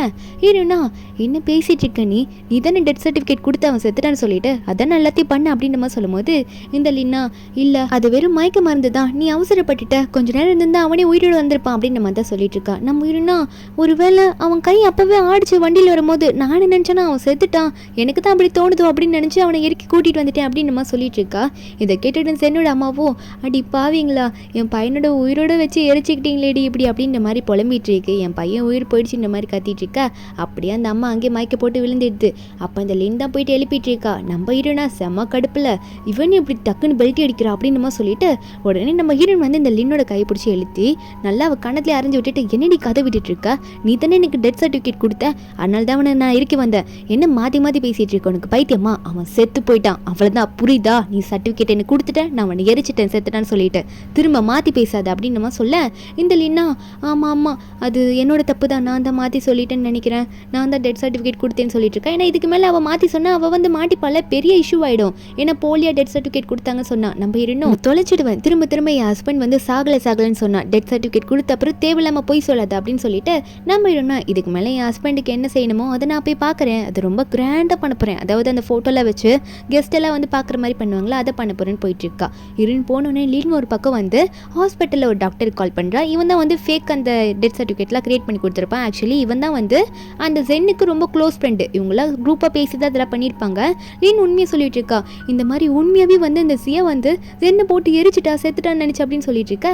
ஏன்னா என்ன பேசிட்டு இருக்க நீ தானே டெத் சர்டிஃபிகேட் கொடுத்து அவன் செத்துட்டான்னு சொல்லிட்டு அதான் எல்லாத்தையும் பண்ண அப்படின்ற மாதிரி சொல்லும் போது இந்த லின்னா இல்லை அது வெறும் மயக்க மருந்து தான், நீ அவசரப்பட்டுட்ட, கொஞ்ச நேரம் இருந்தால் அவனே உயிரோடு வந்திருப்பான் அப்படின்ற மாதிரி தான் சொல்லிட்டு இருக்கா. நம்ம உயிரினா ஒருவேளை அவன் கை அப்பவே ஆடிச்சு வண்டியில் வரும்போது நான் நினைச்சேன்னா அவன் செத்துட்டான், எனக்கு தான் அப்படி தோணுதோ அப்படின்னு நினச்சி அவனை இறக்கி கூட்டிகிட்டு வந்துட்டேன் அப்படின்னு நம்ம சொல்லிட்டு இருக்கா. இதை கேட்டுட்டு என்னோட அம்மாவோ அடி பாவீங்களா, என் பையனோட உயிரோட வச்சு எரிச்சிக்கிட்டீங்களேடி இப்படி அப்படின்ற மாதிரி புலம்பிட்டு இருக்கு. என் பையன் உயிர் போயிடுச்சு இந்த மாதிரி கத்திட்டு இருக்கா. அப்படியே அந்த அம்மா அங்கேயே மயக்க போட்டு விழுந்துடுது. அப்போ அந்த லின் தான் போயிட்டு எழுப்பிட்டு இருக்கா. நம்ம ஹீரோனா செம்ம கடுப்பில் இவன் இப்படி டக்குன்னு பெல்ட்டி அடிக்கிறா அப்படின்னு நம்ம சொல்லிட்டு உடனே நம்ம ஹீரோன் வந்து இந்த லின்னோட கை பிடிச்சி எழுத்தி நல்லா அவள் கணத்துல அரைஞ்சு விட்டுட்டு என்னடி கதை விட்டுட்டு இருக்கா, நீ தானே எனக்கு டெத் சர்டிஃபிகேட் கொடுத்த, அதனால தான் அவனை நான் இருக்க வந்தேன், என்ன மாற்றி மாற்றி பேசிகிட்டு இருக்க, உனக்கு பைத்தியம்மா, அவன் செத்து செத்து போயிட்டான், அவ்வளோதான், புரியுதா, நீ சர்டிஃபிகேட் எனக்கு கொடுத்துட்ட, நான் அவனை எரிச்சிட்டேன், செத்துட்டான்னு சொல்லிட்டு திரும்ப மாற்றி பேசாத அப்படின்னு நம்ம சொல்ல, இந்த லீனா ஆமாம் ஆமாம் அது என்னோட தப்பு தான், நான் தான் மாற்றி சொல்லிட்டேன்னு நினைக்கிறேன், நான் தான் டெத் சர்டிஃபிகேட் கொடுத்தேன்னு சொல்லிட்டு இருக்கேன். ஏன்னா இதுக்கு மேலே அவள் மாற்றி சொன்னால் அவள் வந்து மாட்டிப்பால, பெரிய இஷ்யூ ஆகிடும். ஏன்னா போலியா டெத் சர்டிஃபிகேட் கொடுத்தாங்க சொன்னா நம்ம இன்னும் தொலைச்சிடுவேன், திரும்ப திரும்ப என் ஹஸ்பண்ட் வந்து சாகலைன்னு சொன்னா, டெத் சர்டிஃபிகேட் கொடுத்த அப்புறம் தேவையில்லாமல் போய் சொல்லாது அப்படின்னு சொல்லிட்டு நம்ம இருன்னா இதுக்கு மேலே என் ஹஸ்பண்டுக்கு என்ன செய்யணுமோ அதை நான் போய் பார்க்குறேன், அது ரொம்ப கிராண்டாக பண்ண போகிறேன், அதாவது அந்த ஃபோட்டோலாம் வச்சு கெஸ்ட் எல்லாம் வந்து பார்க்குற மாதிரி பண்ணுவாங்களா, அதை பண்ண போகிறேன்னு போயிட்டு இருக்கா. இருன்னு போனோடனே லீன் ஒரு பக்கம் வந்து ஹாஸ்பிட்டலில் ஒரு டாக்டருக்கு கால் பண்ணுறா. இவன் தான் வந்து ஃபேக் அந்த டெத் சர்டிஃபிகேட்லாம் கிரியேட் பண்ணி கொடுத்துருப்பான். ஆக்சுவலி இவன் தான் வந்து அந்த ஜென்னுக்கு ரொம்ப க்ளோஸ் ஃப்ரெண்டு, இவங்களாம் குரூப்பாக பேசி தான் அதெல்லாம் பண்ணியிருப்பாங்க. லீன் உண்மையை சொல்லிட்டு இருக்கா, இந்த மாதிரி உண்மையாகவே வந்து இந்த சியா வந்து ஜென்னை போட்டு எரிச்சிட்டா, செத்துட்டான்னு நினச்சி அப்படின்னு சொல்லிட்டு இருக்க.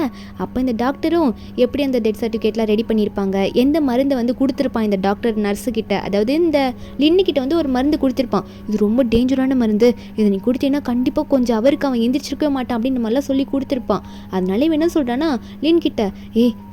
அப்போ இந்த டாக்டரும் எப்படி அந்த டெத் சர்டிஃபிகேட்லாம் ரெடி பண்ணியிருப்பாங்க, எந்த மருந்தை வந்து கொடுத்துருப்பான் இந்த டாக்டர் நர்ஸு கிட்ட, அதாவது இந்த லின்னிக்கிட்ட வந்து ஒரு மருந்து கொடுத்துருப்பான், இது ரொம்ப டேஞ்சரான மருந்து, இதை நீ கொடுத்தீங்கன்னா கண்டிப்பாக கொஞ்சம் அவருக்கு அவன் எந்திரிச்சிருக்கவே மாட்டான் அப்படின்னு மாதிரிலாம் சொல்லி கொடுத்துருப்பான். அதனால இவன் என்ன சொல்கிறான்னா லின் கிட்ட,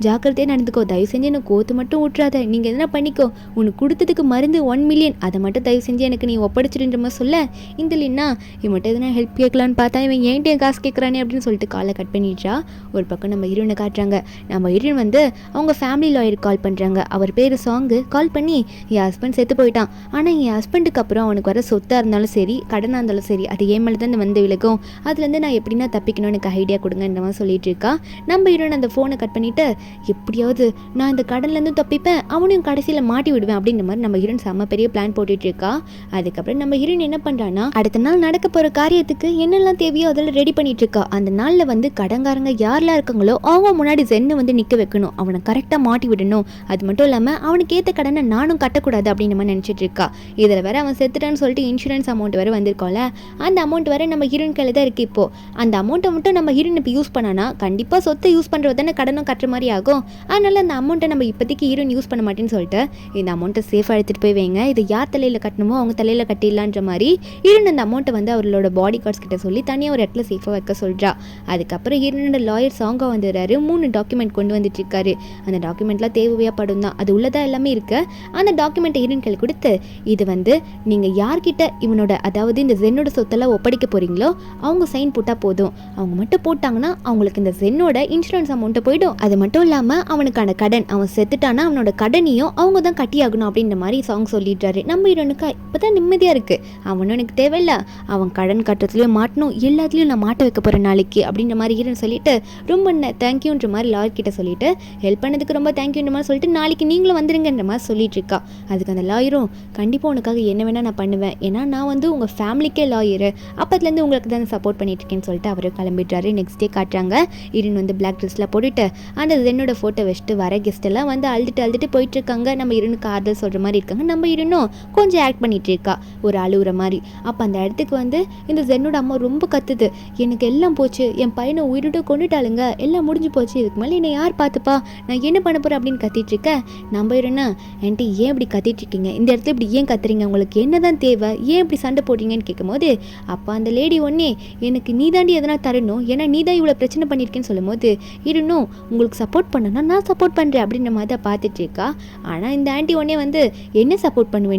ஜாக்கிரதையாக நடந்துக்கோ, தயவு செஞ்சு எனக்கு கோத்து மட்டும் விட்றாத, நீங்கள் எதனா பண்ணிக்கோ, உனக்கு கொடுத்ததுக்கு மருந்து 1 மில்லியன், அதை மட்டும் தயவு செஞ்சு எனக்கு நீ ஒப்படைச்சிடுன்ற மாதிரி சொல்ல, இந்த லின்னா இவன்ட்டு எதனா ஹெல்ப் கேட்கலான்னு பார்த்தா இவன் ஏன்ட்டு காசு கேட்குறானே அப்படின்னு சொல்லிட்டு காலை கட் பண்ணிடுறா. ஒரு பக்கம் நம்ம ஹீரோனை காட்டுறாங்க. நம்ம ஹீரோன் வந்து அவங்க ஃபேமிலி லாயருக்கு கால் பண்ணுறாங்க. அவர் பேர் சாங்கு. கால் பண்ணி என் ஹஸ்பண்ட் செத்து போயிட்டான், ஆனால் என் ஹஸ்பண்டுக்கு அப்புறம் அவனுக்கு வர சொத்தாக இருந்தாலும் சரி, கடனாக இருந்தாலும் சரி, அது ஏன் மேலே தான் வந்து விலகும், அதுலேருந்து நான் எப்படின்னா தப்பிக்கணும், எனக்கு ஐடியா கொடுங்கன்ற மாதிரி சொல்லிட்டு இருக்கா. நம்ம ஹீரோன் அந்த ஃபோனை கட் பண்ணிவிட்டு, எப்படியாவது நான் இந்த கடன்லேருந்து தப்பிப்பேன், அவனையும் கடைசியில் மாட்டி விடுவேன் அப்படின்ற மாதிரி நம்ம ஹீரோன் செம்ம பெரிய பிளான் போட்டுட்டு இருக்கா. அதுக்கப்புறம் நம்ம ஹீரோன் என்ன பண்ணுறான்னா, அடுத்த நாள் நடக்க போகிற காரியத்துக்கு என்னெல்லாம் தேவையோ அதெல்லாம் ரெடி பண்ணிட்டு இருக்கா. அந்த நாளில் வந்து கடன்காரங்க யாரெல்லாம் இருக்காங்களோ அவங்க முன்னாடி ஜென்னை வந்து நிற்க வைக்கணும், அவனை கரெக்டாக மாட்டி விடணும், அது மட்டும் இல்லாமல் அவனுக்கு ஏற்ற கடனை நானும் கட்டக்கூடாது அப்படின்னு நம்ம நினச்சிட்டு இருக்கா. இதில் வேற அவன் செத்துட்டான்னு சொல்லிட்டு இன்சூரன்ஸ் அமௌண்ட் வேறு வந்திருக்கோம்ல, அந்த அமௌண்ட் வேறு நம்ம ஹீரோன் கையில் தான் இருக்குது. இப்போது அந்த அமௌண்ட்டை மட்டும் நம்ம ஹீரோன் இப்போ யூஸ் பண்ணானா கண்டிப்பாக சொத்தை யூஸ் பண்ணுறது தானே கடனும் கட்டுற மாதிரி ஆகும். அதனால் அந்த அமௌண்ட்டை நம்ம இப்போதைக்கு ஹீரோன் யூஸ் பண்ண மாட்டேன்னு சொல்லிட்டு இந்த அமௌண்ட்டை சேஃபாக எடுத்துகிட்டு போய் வைங்க, இது யார் தலையில் கட்டணுமோ அவங்க தலையில் கட்டிடலான்ற மாதிரி ஹீரோன் அந்த அமௌண்ட்டை வந்து அவர்களோட பாடி கார்ட்ஸ் கிட்ட சொல்லி தனியாக ஒரு இடத்துல சேஃபாக வைக்க சொல்கிறா. அதுக்கப்புறம் ஹீரோனோட லாயர் சாங்காக வந்துடுறாரு. 3 டாக்குமெண்ட் கொண்டு வந்துட்டு இருக்காரு. அந்த டாக்குமெண்ட்லாம் தேவையாக படும் தான், அது உள்ளதாக எல்லாமே இருக்கு. அந்த டாக்குமெண்ட்டை ஹீரோன் கையில் கொடுத்து, இது வந்து நீங்கள் யார்கிட்ட இவனோட அதாவது இந்த ஜென்னோட சொத்தெல்லாம் ஒப்படைக்க போகிறீங்களோ அவங்க சைன் போட்டால் போதும், அவங்க மட்டும் போட்டாங்கன்னா அவங்களுக்கு இந்த ஜென்னோட இன்சூரன்ஸ் அமௌண்ட்டை போய்டும், அது மட்டும் இல்லாமல் அவனுக்கான கடன், அவன் செத்துட்டானா அவனோட கடனையும் அவங்க தான் கட்டியாகணும் அப்படின்ற மாதிரி சாங் சொல்லிடுறாரு. நம்ம ஹீரோனுக்கு இப்போ தான் நிம்மதியாக இருக்குது, அவனும் எனக்கு தேவையில்லை, அவன் கடன் கட்டுறதுலேயும் மாட்டணும், எல்லாத்துலேயும் நான் மாட்ட வைக்க போகிறேன் நாளைக்கு அப்படின்ற மாதிரி ஹீரோன் சொல்லிட்டு ரொம்ப தேங்க்யூன்ற மாதிரி லாயர் கிட்ட சொல்லிட்டு, ஹெல்ப் பண்ணதுக்கு ரொம்ப தேங்க்யூன்ற மாதிரி சொல்லிட்டு நாளைக்கு நீங்களும் வந்துருங்கன்ற மாதிரி சொல்லிட்டு இருக்கா. அதுக்கு அந்த லாயரும், கண்டிப்பாக உனக்காக என்ன வேணால் நான் பண்ணுவேன், ஏன்னா நான் வந்து உங்கள் ஃபேமிலிக்கே லாயரு, அப்போதுலேருந்து உங்களுக்கு தான் சப்போர்ட் பண்ணிட்டு இருக்கேன்னு சொல்லிட்டு அவர் கிளம்பிடுறாரு. நெக்ஸ்ட் டே காட்டுறாங்க. ஹீரோன் வந்து பிளாக் ட்ரெஸ்லாம் போட்டுட்டு அந்த ஜென்னோட ஃபோட்டோ வச்சுட்டு வர கெஸ்ட் எல்லாம் வந்து அழுதுட்டு போயிட்டு இருக்காங்க. நம்ம ஹீரோனுக்கு ஆறுதல் சொல்கிற மாதிரி இருக்காங்க. நம்ம ஹீரோனும் கொஞ்சம் ஆக்ட் பண்ணிட்டு இருக்கா, ஒரு அழுகுற மாதிரி. அப்போ அந்த இடத்துக்கு வந்து இந்த ஜென்னோட அம்மா ரொம்ப கத்துது, எனக்கு எல்லாம் போச்சு, என் பையனை உயிரோட கொண்டுட்டாளுங்க, எல்லாம் முடிஞ்சு போச்சு, இதுக்கு மேலே என்னை யார் பார்த்துப்பா, நான் என்ன பண்ண போகிறேன் அப்படின்னு கத்திட்டு இருக்கேன். நம்ம ஹீரோனா, என்கிட்ட ஏன் இப்படி கத்திட்டு இருக்கீங்க, இந்த இடத்துல இப்படி ஏன் கத்துறீங்க, உங்களுக்கு என்ன தான் தேவை, ஏன் இப்படி சண்டை போடுறீங்கன்னு கேட்கும்போது, அப்போ அந்த லேடி ஒன்னே, எனக்கு நீ தாண்டி எதனா தரணும், ஏன்னா நீ தான் இவ்வளோ பிரச்சனை பண்ணியிருக்கேன்னு சொல்லும் போது, இருணும் உங்களுக்கு சப்போர்ட் பண்ணனா நான் சப்போர்ட் பண்ணுறேன் அப்படின்ற மாதிரி தான் பார்த்துட்டு இருக்கா. ஆனால் இந்த ஆண்டி ஒன்னே வந்து, என்ன சப்போர்ட் பண்ணுவேன்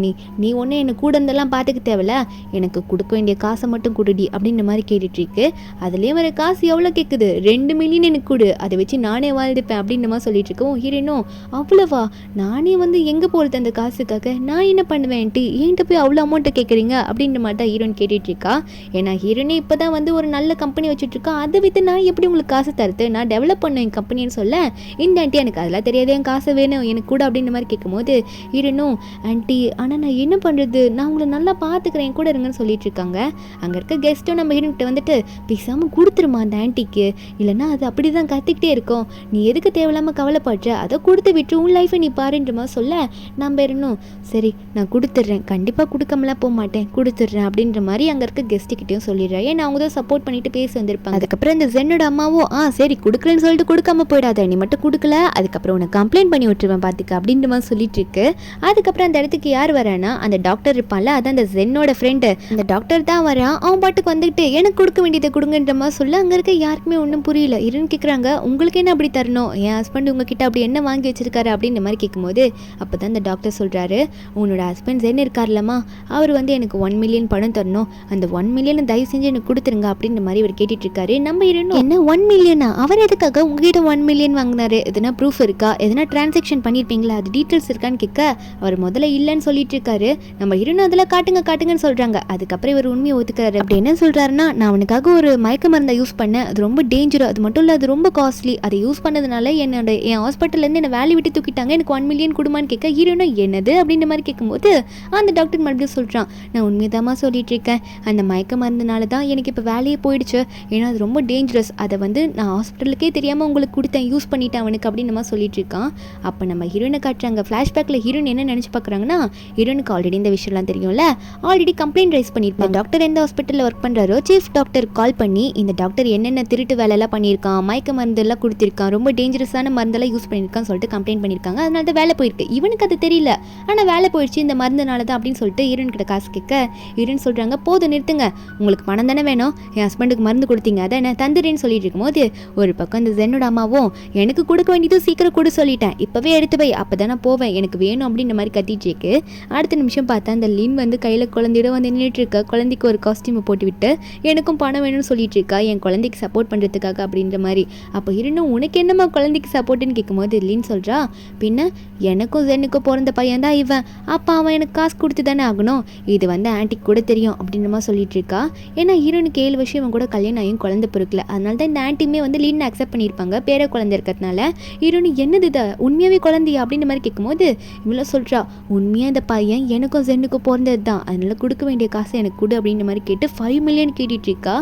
நீ ஒன்றே என்னை கூட இருந்தெல்லாம் பார்த்துக்க தேவையில்ல, எனக்கு கொடுக்க வேண்டிய காசை மட்டும் கொடுடி அப்படின்ற மாதிரி கேட்டுட்ருக்கு. அதுலேயே வர காசு எவ்வளோ கேட்குது, 2 மில்லியன் எனக்கு கொடு, அதை வச்சு நானே வாழ்ந்துப்பேன் அப்படின்ற மாதிரி சொல்லிட்டு இருக்கோம். ஹீரோனும், அவ்வளோவா, நானே வந்து எங்கே போகிறது அந்த காசுக்காக, நான் என்ன பண்ணுவேன்ட்டு என்கிட்ட போய் அவ்வளோ அமௌண்ட்டை கேட்குறீங்க அப்படின்ற மாதிரி தான் ஹீரோன் கேட்டுட்ருக்கா. ஏன்னா ஹீரோனே இப்போ தான் வந்து ஒரு நல்ல கம்பெனி வச்சுட்ருக்கா, அதை விற்று நான் எப்படி உங்களுக்கு காசு தருது, நான் டெவலப் பண்ணேன் என் கம்பெனின்னு சொல்ல, இந்த ஆண்டி எனக்கு அதெல்லாம் தெரியாது, என் காசு வேணும் எனக்கு கூட அப்படின்ற மாதிரி கேட்கும்போது ஹீரோனும், ஆண்டி ஆனால் நான் என்ன பண்ணுறது, நான் உங்களை நல்லா பார்த்துக்கிறேன் கூட இருங்கன்னு சொல்லிட்டு இருக்காங்க. அங்கே இருக்க கெஸ்ட்டும் நம்ம ஹீரோன்கிட்ட வந்துட்டு, பேசாமல் கொடுத்துருமா அந்த ஆண்டிக்கு, இல்லைன்னா அது அப்படி தான் கத்திக்கிட்டே இருக்கும், நீ எதுக்கு தேவையில்லாமல் கவலைப்படுற, அதை கொடுத்து விட்டு உன் லைஃபை நீ பாருன்ற மாதிரி சொல்ல, நம்ம இருணும் சரி நான் கொடுத்துட்றேன், கண்டிப்பாக கொடுக்காமலாம் போக மாட்டேன், கொடுத்துட்றேன் அப்படின்ற மாதிரி அங்கே இருக்க கெஸ்ட்டுக்கிட்டையும் சொல்லிடுறேன். ஏன்னா அவங்க தான் சப்போர்ட் பண்ணிட்டு பேசி வந்திருப்பாங்க. அதுக்கப்புறம் இந்த ஜென்னோட அம்மாவும், சரி கொடுக்கலன்னு சொல்லிட்டு கொடுக்காம போயிடாத, நீ மட்டும் கொடுக்கல அதுக்கப்புறம் உனக்கு கம்ப்ளைண்ட் பண்ணி விட்டுருவேன் பார்த்துக்க அப்படின்ற மாதிரி சொல்லிட்டு இருக்கு. அதுக்கப்புறம் அந்த இடத்துக்கு யார் வரானா, அந்த டாக்டர் இருப்பான்ல, அதான் அந்த ஜென்னோட ஃப்ரெண்டு, அந்த டாக்டர் தான் வரான். அவன் பாட்டுக்கு வந்துட்டு எனக்கு கொடுக்க வேண்டியதை கொடுங்கன்ற மாதிரி சொல்ல, அங்கே இருக்க யாருக்குமே ஒன்றும் புரியல. இருன்னு கேட்குறாங்க, உங்களுக்கு என்ன அப்படி தரணும், என் ஹஸ்பண்ட் உங்ககிட்ட அப்படி என்ன வாங்கி வச்சிருக்காரு அப்படின்ற மாதிரி கேட்கும்போது, அப்போ தான் அந்த டாக்டர் சொல்கிறாரு, உன்னோட ஹஸ்பண்ட் ஜென் இருக்கார்லம்மா, அவர் வந்து எனக்கு 1 மில்லியன் பணம் தரணும், அந்த 1 மில்லியன் தயவு செஞ்சு எனக்கு கொடுத்துருங்க அப்படின்ற மாதிரி இவர் கேட்டுட்டு இருக்காரு. நம்ம இருணும் என்ன 1 மில்லியனா, அவர் எதுக்காக உங்ககிட்ட 1 மில்லியன் வாங்கினாரு, எதனா ப்ரூஃப் இருக்கா, எதனா டிரான்சாக்ஷன் பண்ணியிருப்பீங்களா, அது டீட்டெயில்ஸ் இருக்கான்னு கேட்க அவர் முதல்ல இல்லைன்னு சொல்லிட்டு இருக்காரு. நம்ம இருணும் அதில் காட்டுங்கன்னு சொல்றாங்க. அதுக்கப்புறம் இவர் உண்மையை ஒத்துக்கிறாரு. அப்படி என்ன சொல்றாருன்னா, நான் அவனுக்காக ஒரு மயக்க மருந்தை யூஸ் பண்ணேன், அது ரொம்ப டேஞ்சர், அது மட்டும் இல்லை அது ரொம்ப காஸ்ட்லி, அதை யூஸ் பண்ணதுனால என் ஹாஸ்பிட்டல்லேருந்து என்னை வேலையை விட்டு தூக்கிட்டாங்க, எனக்கு 1 மில்லியன் கொடுமான்னு கேட்க இருணும் என்னது அப்படின்ற மாதிரி கேட்கும்போது அந்த டாக்டர் மறுபடியும் சொல்கிறான், நான் உண்மையதாமா சொல்லிட்டு இருக்கேன், அந்த மயக்க மருந்துனால தான் எனக்கு இப்போ வேலையே போயிடுச்சு, ஏன்னா அது ரொம்ப டேஞ்சரஸ், அதை நான் ஹாஸ்பிட்டலுக்கே தெரியாமல் உங்களுக்கு கொடுத்தேன், யூஸ் பண்ணிட்டேன் அவனுக்கு அப்படின்னு நம்ம சொல்லிட்டு இருக்கான். அப்போ நம்ம ஹீரோனை காட்டுறாங்க. ஃப்ளாஷ்பேக்கில் ஹீரோன் என்ன நினச்சி பார்க்குறாங்கன்னா, ஹீரோனுக்கு ஆல்ரெடி இந்த விஷயம்லாம் தெரியும்ல, ஆல்ரெடி கம்ப்ளைண்ட் ரைஸ் பண்ணியிருப்பாங்க. டாக்டர் எந்த ஹாஸ்பிட்டலில் ஒர்க் பண்ணுறாரோ சீஃப் டாக்டர் கால் பண்ணி இந்த டாக்டர் என்னென்ன திருட்டு வேலையெல்லாம் பண்ணியிருக்கான், மயக்க மருந்தெல்லாம் கொடுத்துருக்கான், ரொம்ப டேஞ்சரஸான மருந்தெல்லாம் யூஸ் பண்ணியிருக்கான்னு சொல்லிட்டு கம்ப்ளைண்ட் பண்ணியிருக்காங்க. அதனால தான் வேலை போயிருக்கு. இவனுக்கு அது தெரியல, ஆனால் வேலை போயிடுச்சு இந்த மருந்துனால தான் அப்படின்னு சொல்லிட்டு ஹீரோன் கிட்ட காசு கேட்க ஹீரோன் சொல்கிறாங்க, போதும் நிறுத்துங்க, உங்களுக்கு பணம் தானே வேணும், என் ஹஸ்பண்டுக்கு மருந்து கொடுத்தீங்க அதை என்ன தந்துடுன்னு சொல்லிட்டு இருக்கும்போது ஒரு பக்கம் இந்த ஜென்னோட அம்மாவும் எனக்கு கொடுக்க வேண்டியது சீக்கிரம் கொடு சொல்லிட்டேன், இப்போவே எடுத்து போய் அப்போ தானே போவேன், எனக்கு வேணும் அப்படின்ற மாதிரி கத்திட்டு இருக்கு. அடுத்த நிமிஷம் பார்த்தா அந்த லின் கையில் குழந்தையோட நின்றுட்டு இருக்க, குழந்தைக்கு ஒரு காஸ்டியூமை போட்டு விட்டு எனக்கும் பணம் வேணும்னு சொல்லிட்டு இருக்கா, என் குழந்தைக்கு சப்போர்ட் பண்ணுறதுக்காக அப்படின்ற மாதிரி. அப்போ இருந்தும் உனக்கு என்னம்மா குழந்தைக்கு சப்போர்ட்டுன்னு கேட்கும்போது லின் சொல்கிறா, பின்ன எனக்கும் ஜென்னுக்கும் பிறந்த பையன் தான் இவன், அப்போ அவன் எனக்கு காசு கொடுத்து தானே ஆகணும், இது ஆன்ட்டிக்கு கூட தெரியும் அப்படின்ற மாதிரி சொல்லிட்டு இருக்கா. ஏன்னா ஹீரோனுக்கு 7 வருஷம் இவன் கூட கல்யாணம் ஆகியும் குழந்தை பிறக்கல, அதனால தான் இந்த ஆன்ட்டியுமே லின் அக்செப்ட் பண்ணியிருப்பாங்க பேர குழந்தை இருக்கிறதுனால. ஹீரோனு என்னது இதை உண்மையாகவே குழந்தையா அப்படின்ற மாதிரி கேட்கும்போது இவ்வளோ சொல்கிறா, உண்மையாக இந்த பையன் எனக்கும் ஜென்னுக்கும் பிறந்தது தான், அதனால கொடுக்க வேண்டிய காசை எனக்கு கொடு அப்படின்ற மாதிரி கேட்டு 5 மில்லியன் கேட்டுட்டு இருக்கா.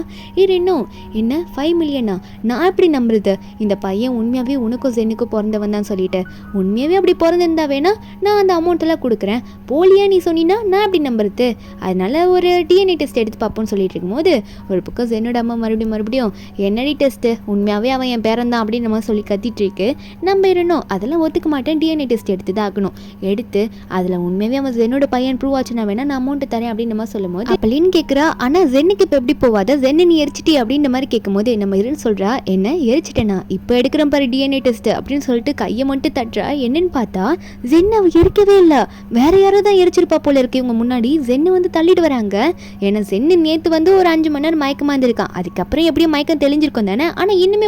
இன்னும் என்ன 5 மில்லியனா, நான் எப்படி நம்புறது, இந்த பையன் உண்மையாகவே உனக்கும் ஜென்னுக்கும் பிறந்தவன் தான் சொல்லிட்டு, உண்மையாகவே அப்படி பிறந்திருந்தா வேணா நான் அந்த அமௌண்ட்டெல்லாம் கொடுக்குறேன், போலியா நீ சொன்னீங்கன்னா நான் எப்படி நம்புறது, அதனால ஒரு டிஎன்ஏ டெஸ்ட் எடுத்து பார்ப்போம்னு சொல்லிட்டு இருக்கும்போது ஒரு பக்கம் ஜென்னோட அம்மா மறுபடியும் என்னடி டெஸ்ட்டு, உண்மையாகவே அவன் என் பேரன் தான் அப்படின்னு நம்ம சொல்லி கத்திட்டு இருக்கு. நம்ம இருந்தோம் அதெல்லாம் ஒத்துக்க மாட்டேன், டிஎன்ஏ டெஸ்ட் எடுத்து தான் ஆகணும், எடுத்து அதில் உண்மையாகவே அவன் ஜென்னோட பையன் ப்ரூவ் ஆச்சுன்னா வேணா நான் அமௌண்ட் தரேன் அப்படின்னு நம்ம சொல்லும் போது அப்படின்னு கேட்குறா. ஆனால் ஜென்னுக்கு இப்போ எப்படி போவாத, ஜென்னு நீ எரிச்சிட்டி அப்படின்ற மாதிரி கேட்கும்போது நம்ம இருன்னு சொல்கிறா, என்ன எரிச்சிட்டேனா, இப்போ எடுக்கிறேன் பாரு டிஎன்ஏ டெஸ்ட் அப்படின்னு சொல்லிட்டு கையை மட்டும் தட்டுறா. என்னன்னு பார்த்தா ஜென்னு அவ எரிக்கவே இல்லை, வேற யாரோ தான் எரிச்சிருப்பா போல இருக்கு. இவங்க முன்னாடி ஜென்னு தள்ளிட்டு வராங்க. ஏன்னா ஜென்னு நேற்று ஒரு 5 மணி நேரம் மயக்கமாக இருந்திருக்கான், அதுக்கப்புறம் எப்படியும் மயக்கம் தெளிஞ்சிருக்கும் தானே, ஆனால் இன்னுமே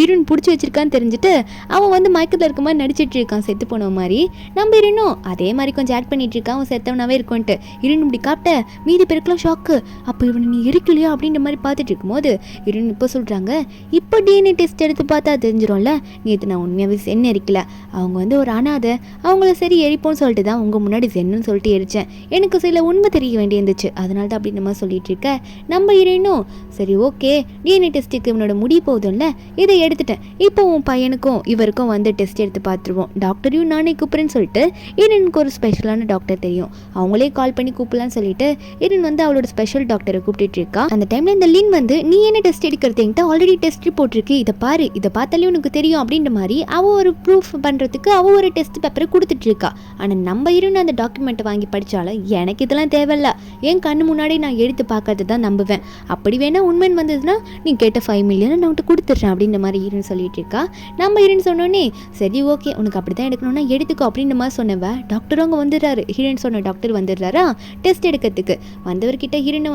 இருன் பிடிச்சி வச்சிருக்கான்னு தெரிஞ்சுட்டு அவன் மயக்கத்தில் இருக்க மாதிரி நடிச்சிட்டு இருக்கான் செத்து போன மாதிரி. நம்ம இருனும் அதே மாதிரி கொஞ்சம் ஆக்ட் பண்ணிட்டு இருக்கான், அவன் செத்தவனாவே இருக்கும்ட்டு. இருன் இப்படி காப்பிட்ட மீதி பேருக்குலாம் ஷாக்கு, அப்போ இவனை நீ எரிக்கலையா அப்படின்ற மாதிரி பார்த்துட்டு இருக்கும்போது இருன் இப்போ சொல்கிறாங்க, இப்போ டிஎன்ஏ டெஸ்ட் எடுத்து பார்த்தா தெரிஞ்சிடும்ல, நேற்று நான் உண்மையாகவே சென்னு எரிக்கல, அவங்க ஒரு அனாதை, அவங்கள சரி எரிப்போன்னு சொல்லிட்டு தான் உங்கள் முன்னாடி சென்னுன்னு சொல்லிட்டு எரிச்சேன், எனக்கு சில உண்மை தெரிய வேண்டியிருந்துச்சு, அதனால தான் அப்படி நம்ம சொல்லிட்டு இருக்க. நம்ம இருனும் சரி ஓகே டிஎன்ஏ டெஸ்ட்டுக்கு இவனோட முடி போகுதும்ல, இதை எடுத்துட்டேன், இப்போ உன் பையனுக்கும் இவருக்கும் டெஸ்ட் எடுத்து பார்த்துருவோம், டாக்டரையும் நானே கூப்பிட்றேன்னு சொல்லிட்டு இருனுக்கு ஒரு ஸ்பெஷலான டாக்டர் தெரியும், அவங்களே கால் பண்ணி கூப்பிடலான்னு சொல்லிட்டு இருன் அவளோட ஸ்பெஷல் டாக்டரை கூப்பிட்டு இருக்கா. அந்த டைம்ல இந்த லின் நீ என்ன டெஸ்ட் எடுக்கிறது, என்கிட்ட ஆல்ரெடி டெஸ்ட் ரிப்போர்ட் இருக்கு, இதை பாரு, இதை பார்த்தாலே உனக்கு தெரியும் அப்படின்ற மாதிரி அவ ஒரு ப்ரூஃப் பண்ணுறதுக்கு அவ ஒரு டெஸ்ட் பேப்பரை கொடுத்துட்டு இருக்கா. ஆனால் நம்ம இருன்னு அந்த டாக்குமெண்ட்டை வாங்கி படித்தாலும் எனக்கு இதெல்லாம் தேவையில்ல, என் கண்ணு முன்னாடி நான் எடுத்து பார்க்கறது தான் நம்புவேன், அப்படி வேணா உண்மைன்னு வந்ததுன்னா நீ கேட்ட 5 மில்லியன் நான் கொடுத்துட்றேன் அப்படின்ற மாதிரி இருன்னு சொல்லிட்டு இருக்கா. நம்ம இருன்னு சொன்னோன்னே சரி ஓகே உனக்கு அப்படி தான் எடுக்கணும்னா எடுத்துக்கோ அப்படின்ற மாதிரி சொன்னவ டாக்டர் அவங்க வந்துடுறாரு. ஹீரோன்னு சொன்ன டாக்டர் வந்துடுறாரா டெஸ்ட் எடுக்கிறதுக்கு. வந்தவர்கிட்ட ஹீரோனை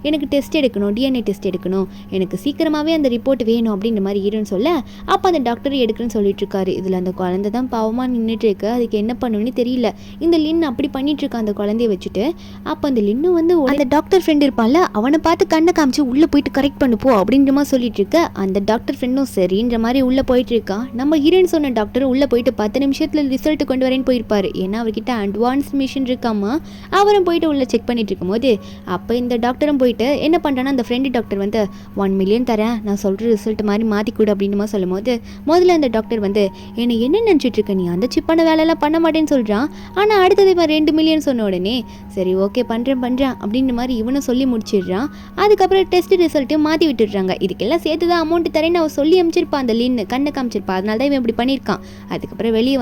எனக்கு டெஸ்ட் எடுக்கணும், டிஎன்ஏ டெஸ்ட் எடுக்கணும், எனக்கு சீக்கிரமாகவே அந்த ரிப்போர்ட் வேணும் அப்படின்ற மாதிரி ஹீரோன்னு சொல்ல அப்போ அந்த டாக்டர் எடுக்குன்னு சொல்லிட்டு இருக்காரு. இதில் அந்த குழந்தை தான் பாவமாக நின்றுட்டு இருக்கு, அதுக்கு என்ன பண்ணுன்னு தெரியல. இந்த லின் அப்படி பண்ணிட்டு இருக்கா அந்த குழந்தைய வச்சுட்டு. அப்போ அந்த லின்னு அந்த டாக்டர் ஃப்ரெண்ட் இருப்பான்ல அவனை பார்த்து கண்ணை காமிச்சு உள்ளே போயிட்டு கரெக்ட் பண்ணுப்போ அப்படின்ற மாதிரி சொல்லிட்டு இருக்க. அந்த டாக்டர் ஃப்ரெண்டும் சரின்ற மாதிரி உள்ளே போயிட்டு இருக்கான். நம்ம ஹீரோன்னு சொன்ன டாக்டர் உள்ளே போயிட்டு 10 நிமிஷத்தில் ரிசல்ட் கொண்டு வரேன்னு போயிருப்பாரு. ஏன்னா அவர்கிட்ட அட்வான்ஸ் மிஷின் இருக்காமா. அவரும் போயிட்டு உள்ள செக் பண்ணிட்டு இருக்கும்போது அப்போ இந்த டாக்டரும் போயிட்டு என்ன பண்ணுறான்னா அந்த ஃப்ரெண்டு டாக்டர் 1 மில்லியன் தரேன், நான் சொல்கிற ரிசல்ட் மாதிரி மாற்றிக்கூட அப்படின்னு மாதிரி சொல்லும் போது முதல்ல அந்த டாக்டர் என்னை என்ன நினச்சிட்டு இருக்க, நீ அந்த சிப்பான வேலையெல்லாம் பண்ண மாட்டேன்னு சொல்கிறான். ஆனால் அடுத்தது 2 மில்லியன் சொன்ன உடனே சரி ஓகே பண்ணுறேன் அப்படின்ற மாதிரி இவனை சொல்லி முடிச்சிடுறான். அதுக்கப்புறம் டெஸ்ட் ரிசல்ட்டையும் மாற்றி விட்டுடுறாங்க. இதுக்கெல்லாம் சேர்த்து தான் அமௌண்ட் தரேன்னு அவன் சொல்லி அமைச்சிருப்பான், அந்த லின்னு கண்ணை காமிச்சிருப்பான், அதனால தான் இவன் இப்படி பண்ணியிருக்கான். அதுக்கப்புறம் வெளியே